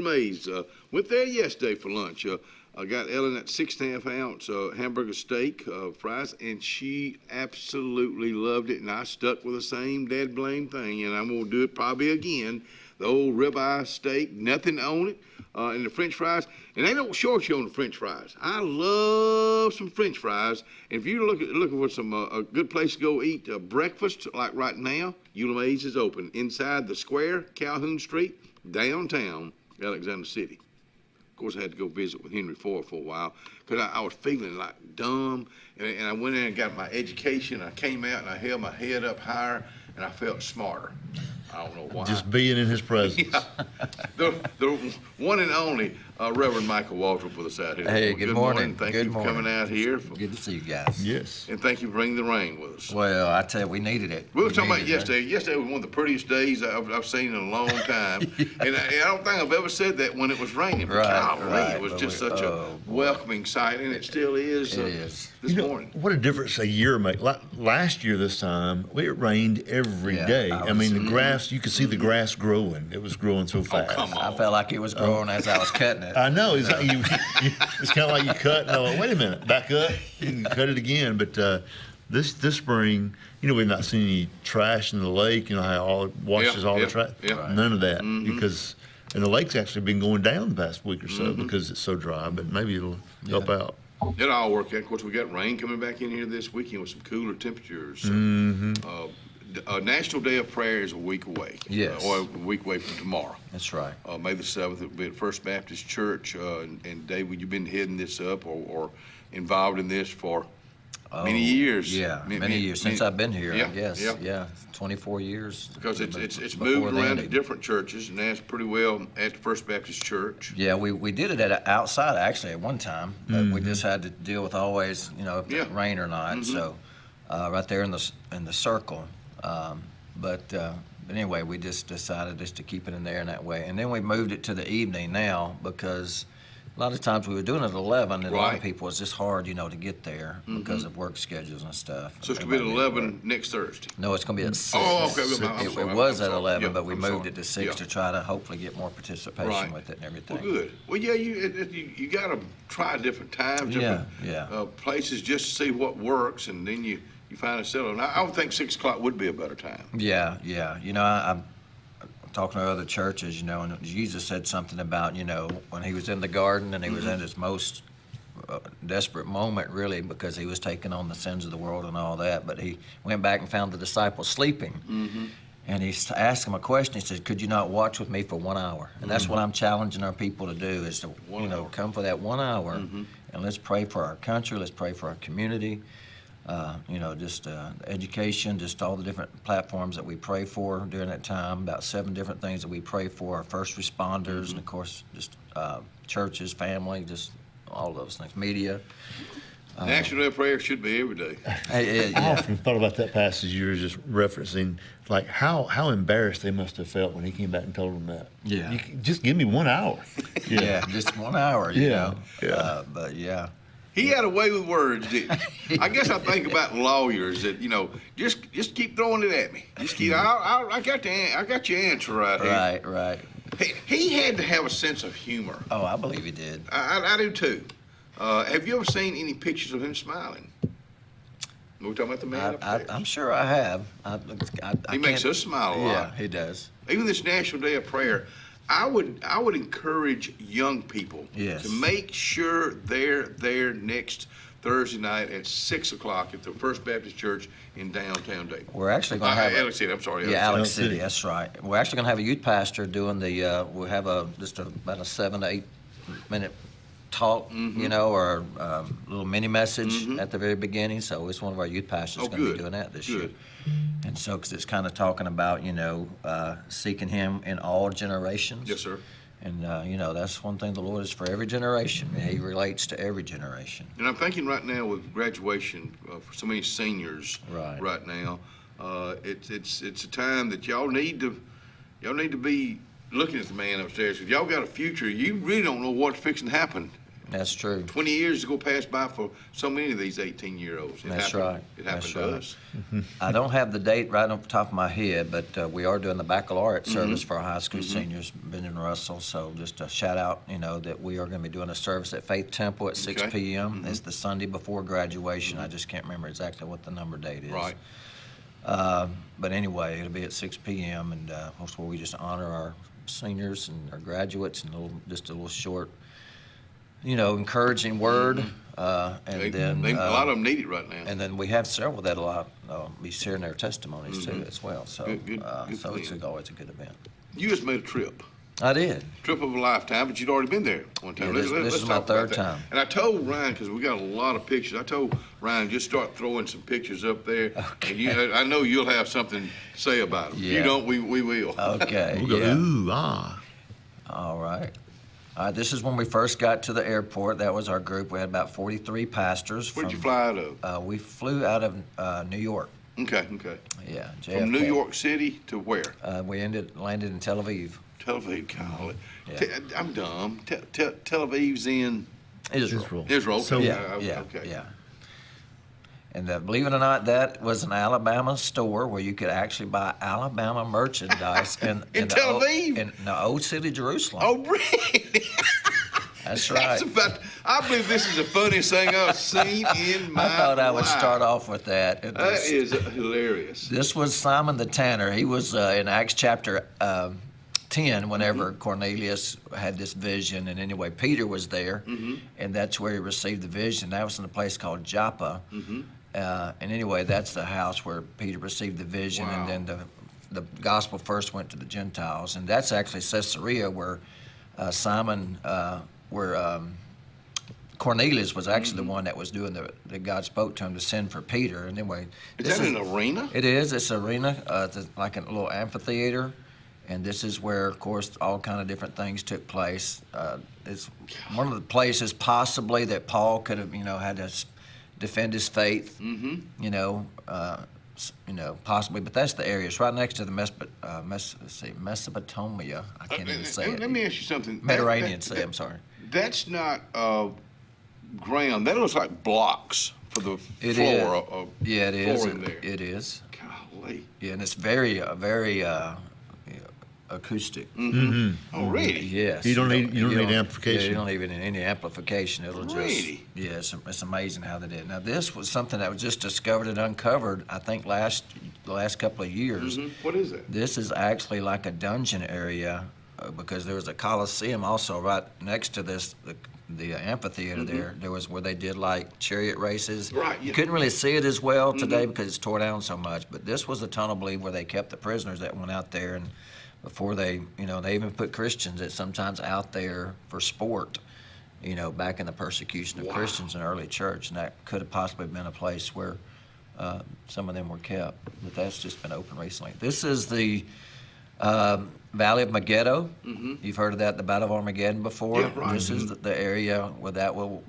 Mays, went there yesterday for lunch. I got Ellen that 6.5 ounce hamburger steak, fries, and she absolutely loved it. And I stuck with the same dead blame thing, and I'm gonna do it probably again. The old ribeye steak, nothing on it, and the French fries. And they don't short you on the French fries. I love some French fries. And if you're looking for some a good place to go eat breakfast, like right now, Eula Mays is open inside the square, Calhoun Street. downtown Alexander City. Of course, I had to go visit with Henry Ford for a while because I was feeling like dumb. And I went in and got my education. I came out and I held my head up higher and I felt smarter. I don't know why. Just being in his presence. Yeah. The one and only Reverend Michael Waldrop with us out here. Hey, good morning. Thank Good you for morning. coming out here. Good to see you guys. Yes. And thank you for bringing the rain with us. Well, I tell you, we needed it. We were talking about needed it. yesterday. Yesterday was one of the prettiest days I've seen in a long time. And I don't think I've ever said that when it was raining. But golly, it was just such a welcoming sight, and it still is. It is. This morning. What a difference a year makes. Last year this time, it rained every day. I mean, the grass, you could see the grass growing. It was growing so fast. Come on. I felt like it was growing as I was cutting it. I know. It's, like it's kind of like you cut and I went, wait a minute, back up and cut it again. But this spring, we've not seen any trash in the lake. You know how all it washes all the trash? Yeah. None of that. Because, and the lake's actually been going down the past week or so because it's so dry, but maybe it'll help out. It'll all work out. Of course, we got rain coming back in here this weekend with some cooler temperatures. So, National Day of Prayer is a week away. Yes. Or a week away from tomorrow. That's right. May the 7th, it'll be at First Baptist Church. And David, you've been heading this up or involved in this for many years. Yeah, many years since I've been here, I guess. Yeah. 24 years. Because it's before moved they around to ended. different churches, and that's pretty well at the First Baptist Church. Yeah, we did it at outside actually at one time, but we just had to deal with always, if it rain or not. So right there in the circle. But anyway, we just decided just to keep it in there in that way, and then we moved it to the evening now because a lot of times we were doing it at 11, and a lot of people, it's just hard, to get there because of work schedules and stuff. So it's going to be at 11 next Thursday. No, it's going to be at 6. Oh, okay. I'm sorry. It was I'm at sorry. 11, Yeah, but we I'm moved sorry. it to 6 to try to hopefully get more participation with it and everything. Well, good. Well, yeah, you got to try different times, different places just to see what works, and then you find a settle. And I would think 6 o'clock would be a better time. Yeah. I'm talking to other churches, and Jesus said something about, when he was in the garden and he was in his most desperate moment, really, because he was taking on the sins of the world and all that. But he went back and found the disciples sleeping. And he asked them a question. He said, could you not watch with me for 1 hour? And that's what I'm challenging our people to do is to, come for that 1 hour and let's pray for our country. Let's pray for our community. Just education, just all the different platforms that we pray for during that time, about 7 different things that we pray for, our first responders, and of course, just churches, family, just all those things, media. National Day of Prayer should be every day. I often thought about that passage you were just referencing, like how embarrassed they must have felt when he came back and told them that. Yeah. Just give me 1 hour. Yeah, just 1 hour, but yeah. He had a way with words, didn't he? I guess I think about lawyers that, just keep throwing it at me. Just keep, I got your answer right here. Right. He had to have a sense of humor. Oh, I believe he did. I do too. Have you ever seen any pictures of him smiling? We're talking about the man upstairs. I'm sure I have. He makes us smile a lot. Yeah, he does. Even this National Day of Prayer, I would encourage young people to make sure they're there next Thursday night at 6 o'clock at the First Baptist Church in downtown Dayton. We're actually going to have Alex City. I'm sorry. Alex City. That's right. We're actually going to have a youth pastor doing the. We'll have about a 7 to 8 minute talk, or a little mini message at the very beginning. So it's one of our youth pastors going to be doing that this year. And so, because it's kind of talking about, seeking Him in all generations. Yes, sir. And, that's one thing the Lord is for every generation. He relates to every generation. And I'm thinking right now with graduation for so many seniors right now, it's a time that y'all need to be looking at the man upstairs. If y'all got a future, you really don't know what's fixing to happen. That's true. 20 years is going to pass by for so many of these 18-year-olds. That's right. It happened to us. I don't have the date right off the top of my head, but we are doing the baccalaureate service for our high school seniors, Ben and Russell. So just a shout out, that we are going to be doing a service at Faith Temple at 6 p.m. It's the Sunday before graduation. I just can't remember exactly what the number date is. Right. But anyway, it'll be at 6 p.m. and most where we just honor our seniors and our graduates and just a little short, encouraging word. And then a lot of them need it right now. And then we have several that be sharing their testimonies too as well. So, so it's always a good event. You just made a trip. I did. Trip of a lifetime, but you'd already been there one time. Yeah, this is my talk about third that. time. And I told Ryan, because we got a lot of pictures, I told Ryan, just start throwing some pictures up there. Okay. And I know you'll have something to say about them. Yeah. You don't, we will. Okay. We'll go, yeah. ooh, ah. All right. This is when we first got to the airport. That was our group. We had about 43 pastors. Where'd you fly out of? We flew out of New York. Okay. Yeah, From New JFK. York City to where? We landed in Tel Aviv. Tel Aviv, golly. Yeah. I'm dumb. Tel Aviv's in Israel. Israel. So, Okay. yeah. And believe it or not, that was an Alabama store where you could actually buy Alabama merchandise in Tel Aviv? in the old city of Jerusalem. Oh, really? That's right. I believe this is the funniest thing I've seen in my life. I thought I would start off with that. That is hilarious. This was Simon the Tanner. He was in Acts chapter 10 whenever Cornelius had this vision. And anyway, Peter was there, and that's where he received the vision. That was in a place called Joppa. And anyway, that's the house where Peter received the vision, and then the gospel first went to the Gentiles. And that's actually Caesarea where Cornelius was actually the one that was doing that God spoke to him to send for Peter. And anyway, Is that an arena? It is. It's an arena. It's like a little amphitheater. And this is where, of course, all kind of different things took place. It's one of the places possibly that Paul could have, had to defend his faith. Possibly. But that's the area. It's right next to the Mesopotamia. I can't even say it. Let me ask you something. Mediterranean Sea. I'm sorry. That's not ground. That looks like blocks for the It floor. is. Yeah, it is. Floor in there. It is. Golly. Yeah, and it's very acoustic. Oh, really? Yes. You don't need amplification. Yeah, you don't even need any amplification. It'll Really? just. Yeah, it's amazing how they did it. Now this was something that was just discovered and uncovered. I think the last couple of years. What is it? This is actually like a dungeon area because there was a Coliseum also right next to this. The amphitheater there was where they did like chariot races. Right. You couldn't really see it as well today because it's tore down so much. But this was the tunnel, I believe, where they kept the prisoners that went out there, and before they even put Christians that sometimes out there for sport. Back in the persecution of Christians in the early church, and that could have possibly been a place where some of them were kept. But that's just been open recently. This is the Valley of Megiddo. You've heard of that, the Battle of Armageddon before. Yeah, right. This is the area where that will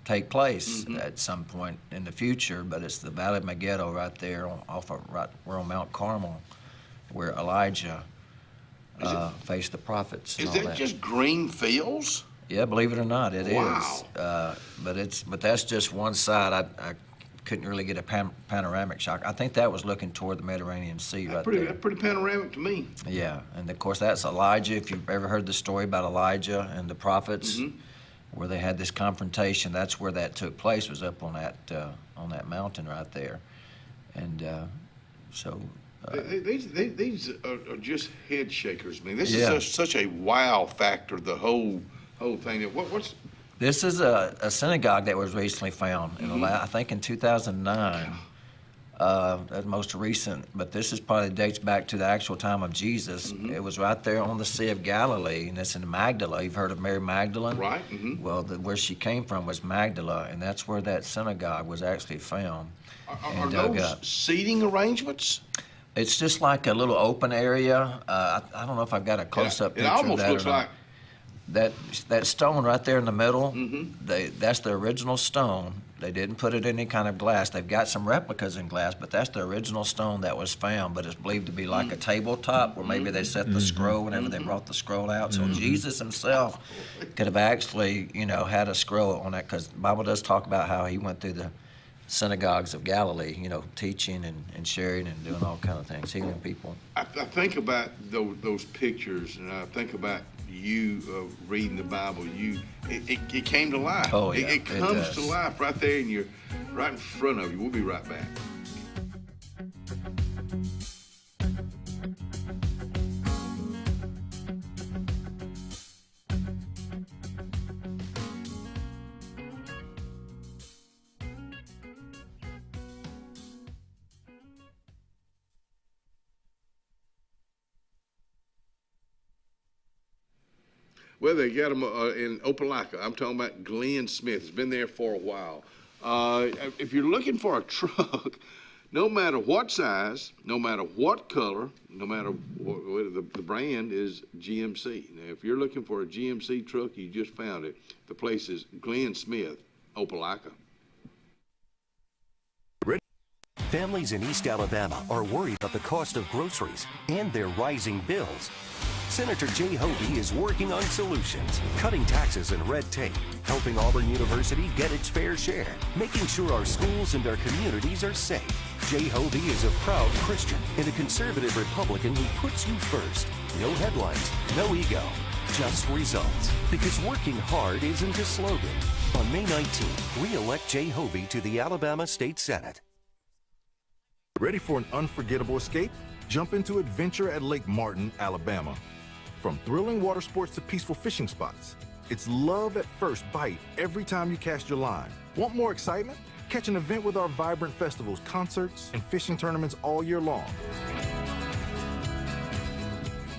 take place at some point in the future. But it's the Valley of Megiddo right there, we're on Mount Carmel, where Elijah faced the prophets. Is that just green fields? Yeah, believe it or not, it is. Wow. But that's just one side. I couldn't really get a panoramic shot. I think that was looking toward the Mediterranean Sea right there. That's pretty panoramic to me. Yeah, and of course that's Elijah. If you've ever heard the story about Elijah and the prophets, where they had this confrontation, that's where that took place. Was up on that mountain right there, and so. These are just head shakers. I mean, this is such a wow factor. The whole thing. What's This is a synagogue that was recently found, I think in 2009. That's most recent, but this is probably dates back to the actual time of Jesus. It was right there on the Sea of Galilee, and it's in Magdala. You've heard of Mary Magdalene? Right. Well, where she came from was Magdala, and that's where that synagogue was actually found. Are those seating arrangements? It's just like a little open area. I don't know if I've got a close-up picture of that. It almost looks like that stone right there in the middle. That's the original stone. They didn't put it in any kind of glass. They've got some replicas in glass, but that's the original stone that was found. But it's believed to be like a tabletop where maybe they set the scroll whenever they brought the scroll out. So Jesus himself could have actually, had a scroll on that, because the Bible does talk about how he went through the synagogues of Galilee, teaching and sharing and doing all kind of things, healing people. I think about those pictures, and I think about you reading the Bible. It came to life. Oh, yeah, it comes to life right there, and you're right in front of you. We'll be right back. Well, they got them in Opelika. I'm talking about Glenn Smith. It's been there for a while. If you're looking for a truck, no matter what size, no matter what color, no matter what the brand is GMC. Now, if you're looking for a GMC truck, you just found it. The place is Glenn Smith, Opelika. Families in East Alabama are worried about the cost of groceries and their rising bills. Senator Jay Hovey is working on solutions, cutting taxes and red tape, helping Auburn University get its fair share, making sure our schools and our communities are safe. Jay Hovey is a proud Christian and a conservative Republican who puts you first. No headlines, no ego, just results. Because working hard isn't a slogan. On May 19th, re-elect Jay Hovey to the Alabama State Senate. Ready for an unforgettable escape? Jump into adventure at Lake Martin, Alabama. From thrilling water sports to peaceful fishing spots, it's love at first bite every time you cast your line. Want more excitement? Catch an event with our vibrant festivals, concerts, and fishing tournaments all year long.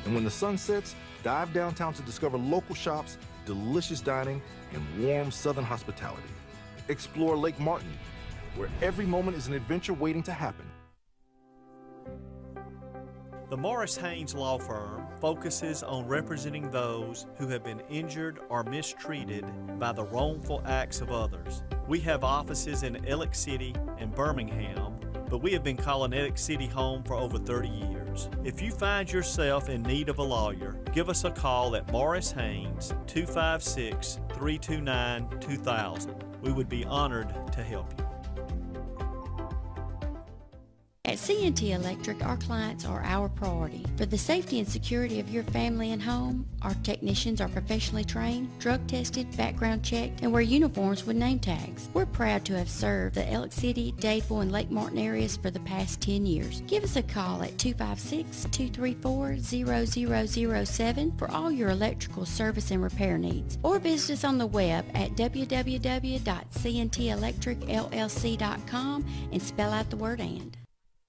And when the sun sets, dive downtown to discover local shops, delicious dining, and warm southern hospitality. Explore Lake Martin, where every moment is an adventure waiting to happen. The Morris Haynes Law Firm focuses on representing those who have been injured or mistreated by the wrongful acts of others. We have offices in Ellick City and Birmingham, but we have been calling Ellick City home for over 30 years. If you find yourself in need of a lawyer, give us a call at Morris Haynes, 256-329-2000. We would be honored to help you. At C&T Electric, our clients are our priority. For the safety and security of your family and home, our technicians are professionally trained, drug tested, background checked, and wear uniforms with name tags. We're proud to have served the Ellick City, Dadeville, and Lake Martin areas for the past 10 years. Give us a call at 256-234-0007 for all your electrical service and repair needs. Or visit us on the web at www.cntelectricllc.com and spell out the word "and."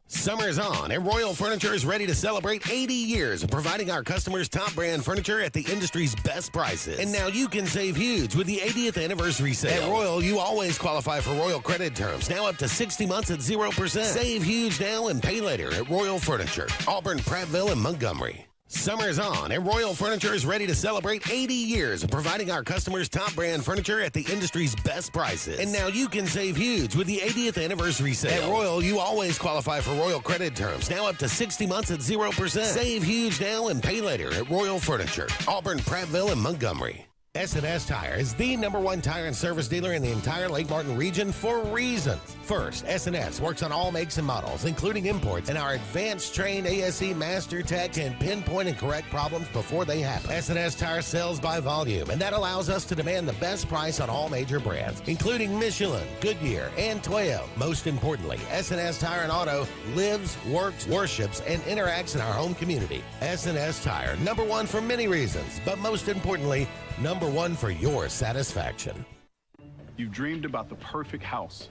Summer's on, and Royal Furniture is ready to celebrate 80 years of providing our customers top brand furniture at the industry's best prices. And now you can save huge with the 80th anniversary sale. At Royal, you always qualify for Royal credit terms, now up to 60 months at 0%. Save huge now and pay later at Royal Furniture, Auburn, Prattville, and Montgomery. Summer's on, and Royal Furniture is ready to celebrate 80 years of providing our customers top brand furniture at the industry's best prices. And now you can save huge with the 80th anniversary sale. At Royal, you always qualify for Royal credit terms, now up to 60 months at 0%. Save huge now and pay later at Royal Furniture, Auburn, Prattville, and Montgomery. S&S Tire is the #1 tire and service dealer in the entire Lake Martin region for reasons. First, S&S works on all makes and models, including imports, and our advanced trained ASE Master Tech can pinpoint and correct problems before they happen. S&S Tire sells by volume, and that allows us to demand the best price on all major brands, including Michelin, Goodyear, and Toyo. Most importantly, S&S Tire and Auto lives, works, worships, and interacts in our home community. S&S Tire, #1 for many reasons, but most importantly, #1 for your satisfaction. You've dreamed about the perfect house,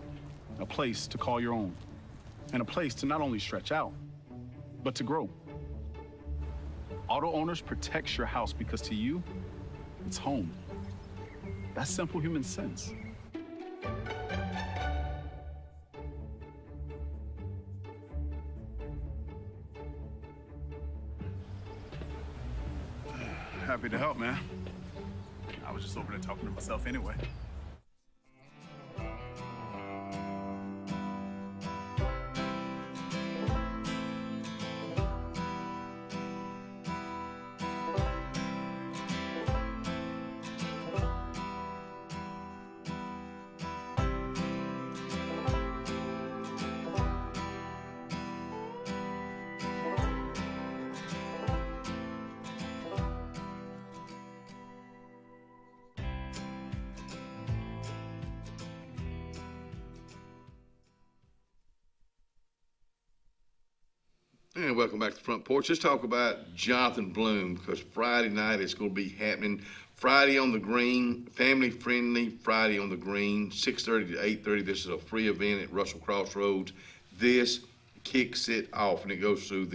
a place to call your own, and a place to not only stretch out, but to grow. Auto Owners protects your house because to you, it's home. That's simple human sense. Happy to help, man. I was just over there talking to myself anyway. And welcome back to the Front Porch. Let's talk about Jonathan Bloom, because Friday night is going to be happening. Friday on the Green, family friendly Friday on the Green, 6:30 to 8:30. This is a free event at Russell Crossroads. This kicks it off, and it goes through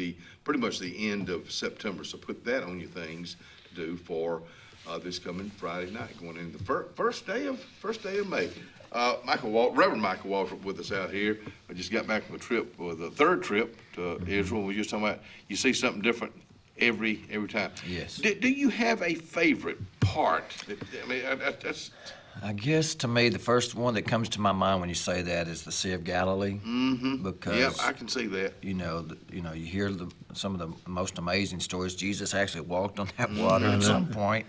pretty much the end of September. So put that on your things to do for this coming Friday night, going into the first day of May. Reverend Michael Waltrip with us out here. I just got back from a trip, the third trip to Israel. We were just talking about, you see something different every time. Yes. Do you have a favorite part? I guess to me, the first one that comes to my mind when you say that is the Sea of Galilee. Mm-hmm. Because yeah, I can see that. You hear some of the most amazing stories. Jesus actually walked on that water at some point,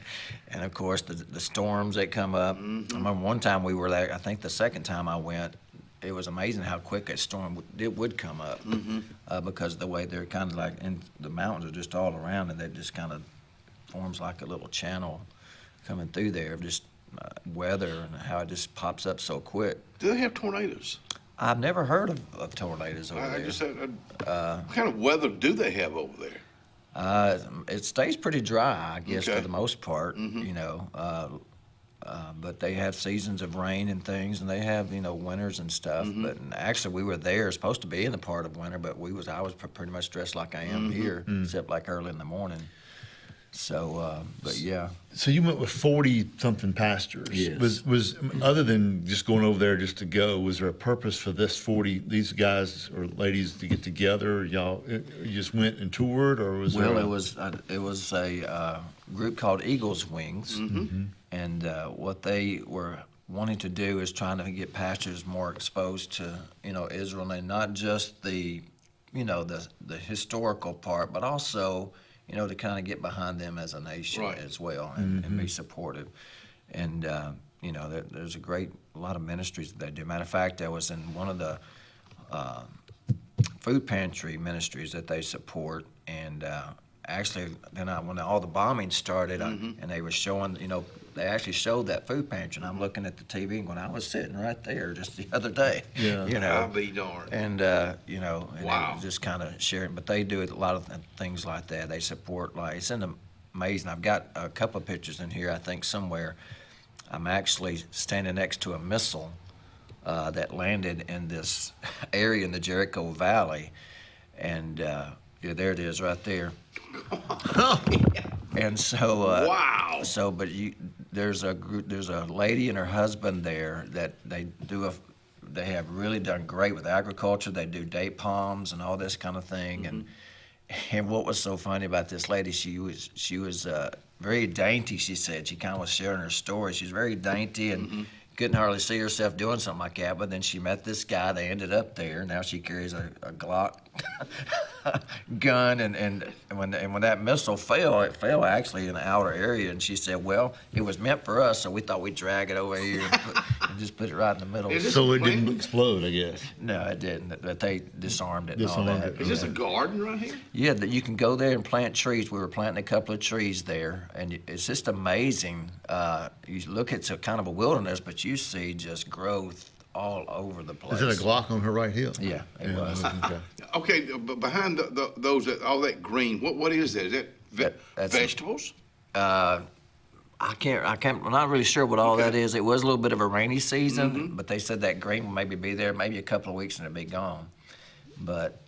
and of course the storms that come up. I remember one time we were there. I think the second time I went, it was amazing how quick a storm would come up because the way they're kind of like, and the mountains are just all around, and they just kind of forms like a little channel coming through there of just weather and how it just pops up so quick. Do they have tornadoes? I've never heard of tornadoes over there. What kind of weather do they have over there? It stays pretty dry, I guess, for the most part, but they have seasons of rain and things, and they have, winters and stuff. But actually, we were there, supposed to be in the part of winter, but I was pretty much dressed like I am here, except like early in the morning. So, but yeah. So you went with 40-something pastors. Yes. Was other than just going over there just to go, was there a purpose for these guys or ladies to get together? Y'all, you just went and toured, or was there? Well, it was a group called Eagle's Wings, and what they were wanting to do is trying to get pastors more exposed to Israel, and not just the historical part, but also to kind of get behind them as a nation as well and be supportive. And, there's a lot of ministries that they do. Matter of fact, I was in one of the food pantry ministries that they support. And actually, then when all the bombings started and they were showing, they actually showed that food pantry. And I'm looking at the TV and going, I was sitting right there just the other day. Yeah. I'll be darned. And, and wow. They just kind of sharing. But they do a lot of things like that. They support, it's amazing. I've got a couple of pictures in here, I think, somewhere. I'm actually standing next to a missile that landed in this area in the Jericho Valley. And there it is right there. And so, wow. So, but there's a lady and her husband there that they have really done great with agriculture. They do date palms and all this kind of thing. And what was so funny about this lady, she was very dainty. She said she kind of was sharing her story. She was very dainty and couldn't hardly see herself doing something like that. But then she met this guy. They ended up there. Now she carries a Glock gun, and when that missile fell, it fell actually in the outer area. And she said, "Well, it was meant for us, so we thought we'd drag it over here and just put it right in the middle." So it didn't explode, I guess. No, it didn't. But they disarmed it. Disarmed and all that. Is this a garden right here? Yeah, that you can go there and plant trees. We were planting a couple of trees there, and it's just amazing. You look, it's a kind of a wilderness, but you see just growth all over the place. Is it a Glock on her right heel? Yeah, it was. Okay, but behind those, all that green, what is that? Is that vegetables? I'm not really sure what all that is. It was a little bit of a rainy season, but they said that green will maybe be there maybe a couple of weeks and it'll be gone. But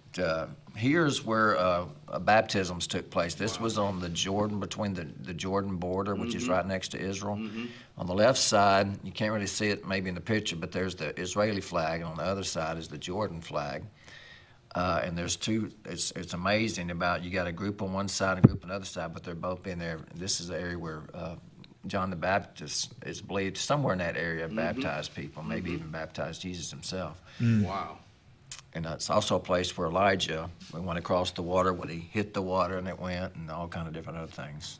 here's where baptisms took place. This was on the Jordan, between the Jordan border, which is right next to Israel. On the left side, you can't really see it maybe in the picture, but there's the Israeli flag, and on the other side is the Jordan flag. And there's two, it's amazing about, you got a group on one side and a group on the other side, but they're both being there. This is the area where John the Baptist is believed, somewhere in that area, baptized people, maybe even baptized Jesus himself. Wow. And it's also a place where Elijah, went across the water, when he hit the water and it went, and all kind of different other things.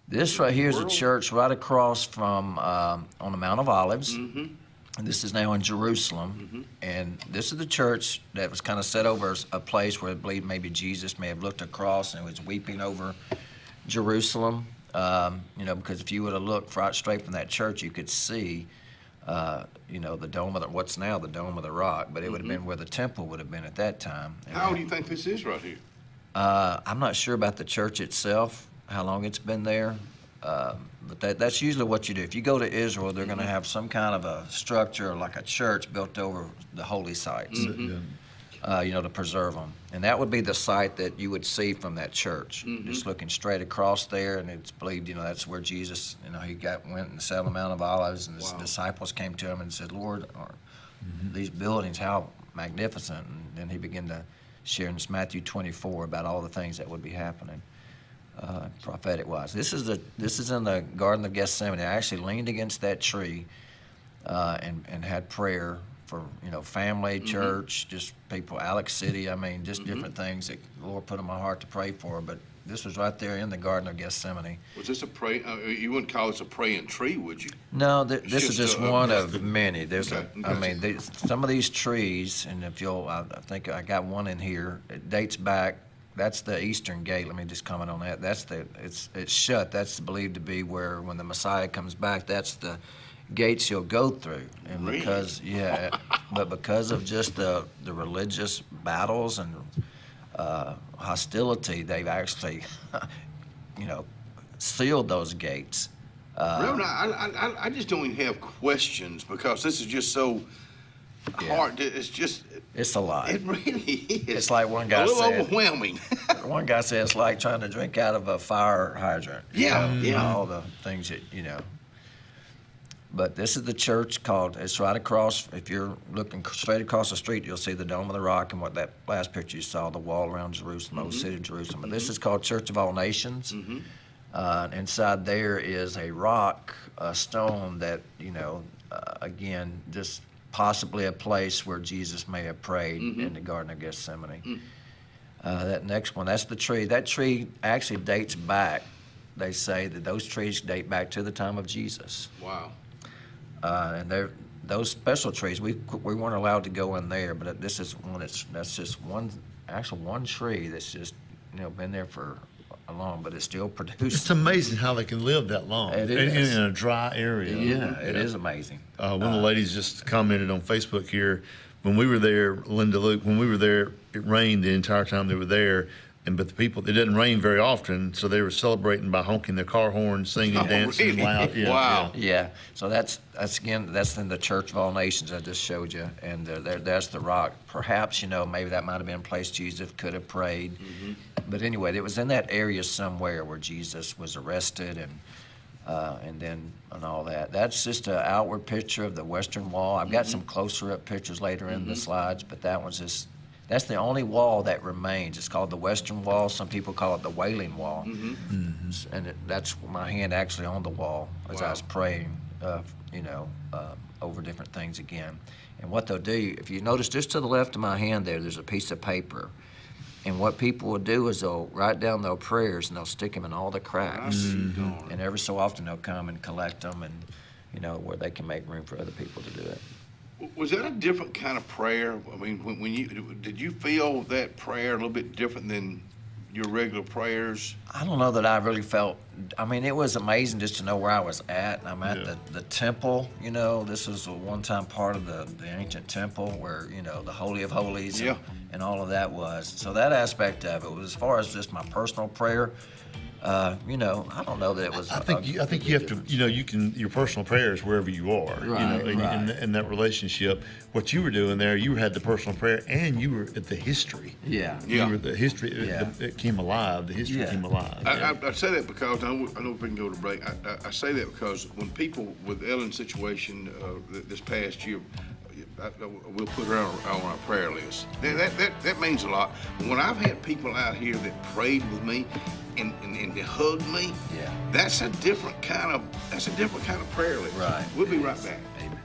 This right here is a church right across from, on the Mount of Olives. And this is now in Jerusalem. And this is the church that was kind of set over a place where I believe maybe Jesus may have looked across and was weeping over Jerusalem. Because if you would have looked right straight from that church, you could see, the dome of what's now the Dome of the Rock, but it would have been where the temple would have been at that time. How do you think this is right here? I'm not sure about the church itself, how long it's been there, but that's usually what you do. If you go to Israel, they're going to have some kind of a structure, like a church, built over the holy sites. to preserve them. And that would be the site that you would see from that church, just looking straight across there. And it's believed, that's where Jesus, he went and sat on the Mount of Olives, and his disciples came to him and said, Lord, these buildings, how magnificent. And then he began to share in this Matthew 24 about all the things that would be happening. Prophetic-wise, this is in the Garden of Gethsemane. I actually leaned against that tree and had prayer for family, church, just people, Alex City. I mean, just different things that the Lord put in my heart to pray for. But this was right there in the Garden of Gethsemane. Was this a pray? You wouldn't call this a praying tree, would you? No, this is just one of many. There's okay. Some of these trees, and if I think I got one in here. It dates back. That's the Eastern Gate. Let me just comment on that. It's shut. That's believed to be where, when the Messiah comes back, that's the gates he'll go through. And really? But because of just the religious battles and hostility, they've actually, sealed those gates. Reverend, I just don't even have questions, because this is just so hard. It's a lot. It really is. It's like one guy said. A little said, overwhelming. One guy said it's like trying to drink out of a fire hydrant. All the things that, But this is the church it's right across, if you're looking straight across the street, you'll see the Dome of the Rock, and what that last picture you saw, the wall around Jerusalem, the old city of Jerusalem. But this is called Church of All Nations. Inside there is a rock, a stone that, again, just possibly a place where Jesus may have prayed in the Garden of Gethsemane. That next one, that's the tree. That tree actually dates back. They say that those trees date back to the time of Jesus. Wow. And those special trees, we weren't allowed to go in there, but this is one that's just one tree that's just been there for a long, but it still produces. It's amazing how they can live that long in a dry area. Yeah, it is amazing. One of the ladies just commented on Facebook here, when we were there, Linda Luke, when we were there, it rained the entire time they were there. But the people, it didn't rain very often, so they were celebrating by honking their car horns, singing, dancing, really? loud. Wow. Yeah. So that's in the Church of All Nations I just showed you, and there's the rock. Perhaps maybe that might have been a place Jesus could have prayed. But anyway, it was in that area somewhere where Jesus was arrested and then all that. That's just an outward picture of the Western Wall. I've got some closer up pictures later in the slides, but that one's just. That's the only wall that remains. It's called the Western Wall. Some people call it the Wailing Wall. And that's my hand actually on the wall as I was praying, over different things again. And what they'll do, if you notice just to the left of my hand there's a piece of paper. And what people will do is they'll write down their prayers and they'll stick them in all the cracks. And every so often they'll come and collect them and, where they can make room for other people to do it. Was that a different kind of prayer? I mean, did you feel that prayer a little bit different than your regular prayers? I don't know that I really felt. I mean, it was amazing just to know where I was at. I'm at the temple. This was a one-time part of the ancient temple where the Holy of Holies and all of that was. So that aspect of it was, as far as just my personal prayer. I don't know that it was. I think you have to. You can. Your personal prayers wherever you are. In that relationship, what you were doing there, you had the personal prayer, and you were at the history. You were the history. It came alive. The history came alive. I say that because I know if we can go to break. I say that because when people with Ellen's situation this past year. We'll put her on our prayer list. That means a lot. When I've had people out here that prayed with me and they hugged me, that's a different kind of prayer list. Right. We'll be right back. Amen.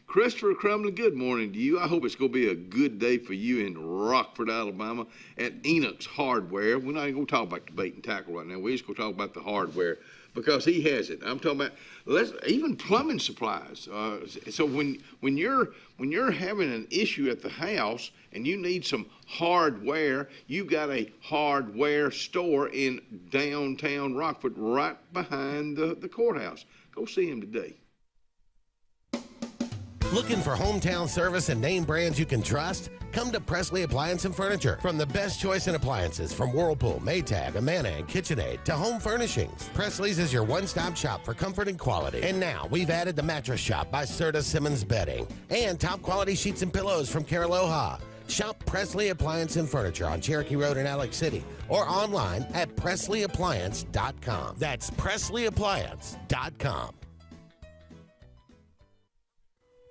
Christopher Crumley, good morning to you. I hope it's going to be a good day for you in Rockford, Alabama at Enoch's Hardware. We're not even going to talk about the bait and tackle right now. We're just going to talk about the hardware because he has it. I'm talking about even plumbing supplies. So when you're having an issue at the house and you need some hardware, you've got a hardware store in downtown Rockford right behind the courthouse. Go see him today. Looking for hometown service and name brands you can trust? Come to Presley Appliance and Furniture. From the best choice in appliances from Whirlpool, Maytag, Amana, and KitchenAid to home furnishings, Presley's is your one-stop shop for comfort and quality. And now we've added the Mattress Shop by Serta Simmons Bedding and top quality sheets and pillows from Caraloha. Shop Presley Appliance and Furniture on Cherokee Road in Alex City or online at PresleyAppliance.com. That's PresleyAppliance.com.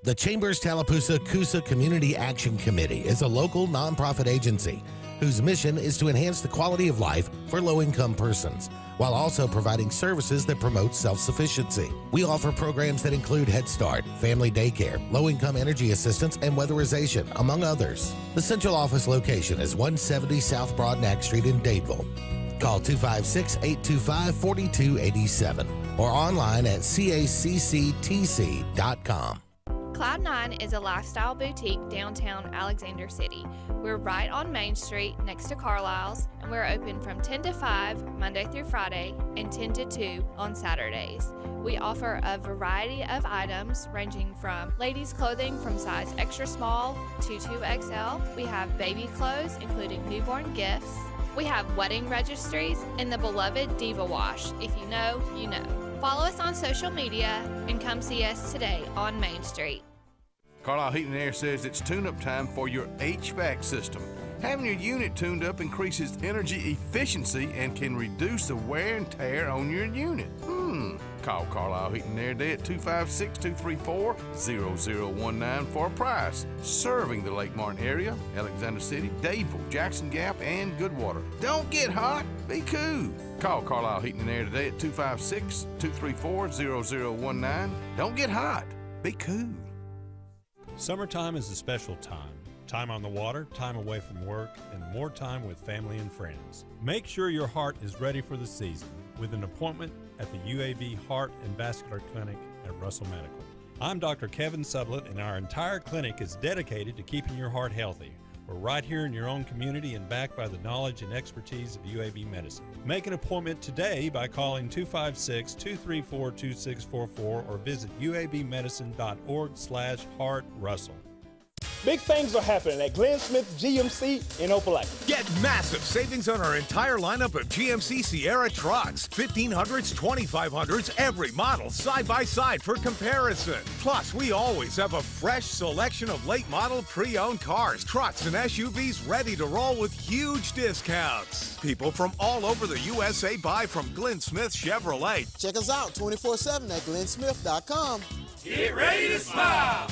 The Chambers Tallapoosa Coosa Community Action Committee is a local nonprofit agency whose mission is to enhance the quality of life for low-income persons while also providing services that promote self-sufficiency. We offer programs that include Head Start, family daycare, low-income energy assistance, and weatherization, among others. The central office location is 170 South Broadnax Street in Dadeville. Call 256-825-4287 or online at cacctc.com. Cloud9 is a lifestyle boutique downtown Alexander City. We're right on Main Street next to Carlisle's, and we're open from 10 to 5 Monday through Friday and 10 to 2 on Saturdays. We offer a variety of items ranging from ladies' clothing from size extra small to 2XL. We have baby clothes including newborn gifts. We have wedding registries and the beloved Diva Wash. If you know, you know. Follow us on social media and come see us today on Main Street. Carlisle Heating and Air says it's tune-up time for your HVAC system. Having your unit tuned up increases energy efficiency and can reduce the wear and tear on your unit. Call Carlisle Heating and Air today at 256-234-0019 for a price. Serving the Lake Martin area, Alexander City, Dadeville, Jackson Gap, and Goodwater. Don't get hot, be cool. Call Carlisle Heating and Air today at 256-234-0019. Don't get hot, be cool. Summertime is a special time. Time on the water, time away from work, and more time with family and friends. Make sure your heart is ready for the season with an appointment at the UAB Heart and Vascular Clinic at Russell Medical. I'm Dr. Kevin Sublett, and our entire clinic is dedicated to keeping your heart healthy. We're right here in your own community and backed by the knowledge and expertise of UAB Medicine. Make an appointment today by calling 256-234-2644 or visit uabmedicine.org/heartrussell. Big things are happening at Glenn Smith GMC in Opelika. Get massive savings on our entire lineup of GMC Sierra trucks. 1500s, 2500s, every model side by side for comparison. Plus, we always have a fresh selection of late model pre-owned cars, trucks, and SUVs ready to roll with huge discounts. People from all over the USA buy from Glenn Smith Chevrolet. Check us out 24/7 at glennsmith.com. Get ready to smile.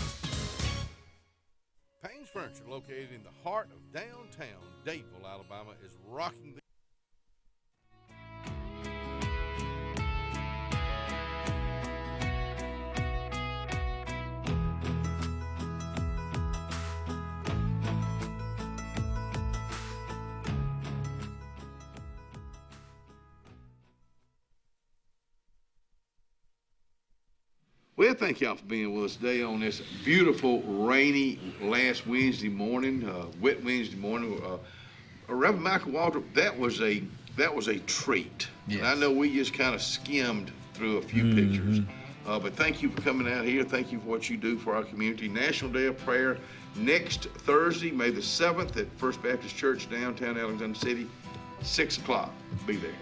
Payne's Furniture, located in the heart of downtown Dadeville, Alabama, is rocking the Well, thank y'all for being with us today on this beautiful, rainy last Wednesday morning, wet Wednesday morning. Reverend Michael Walter, that was a treat. Yes. And I know we just kind of skimmed through a few pictures, but thank you for coming out here. Thank you for what you do for our community. National Day of Prayer next Thursday, May the 7th at First Baptist Church, downtown Alexander City, 6 o'clock. Be there.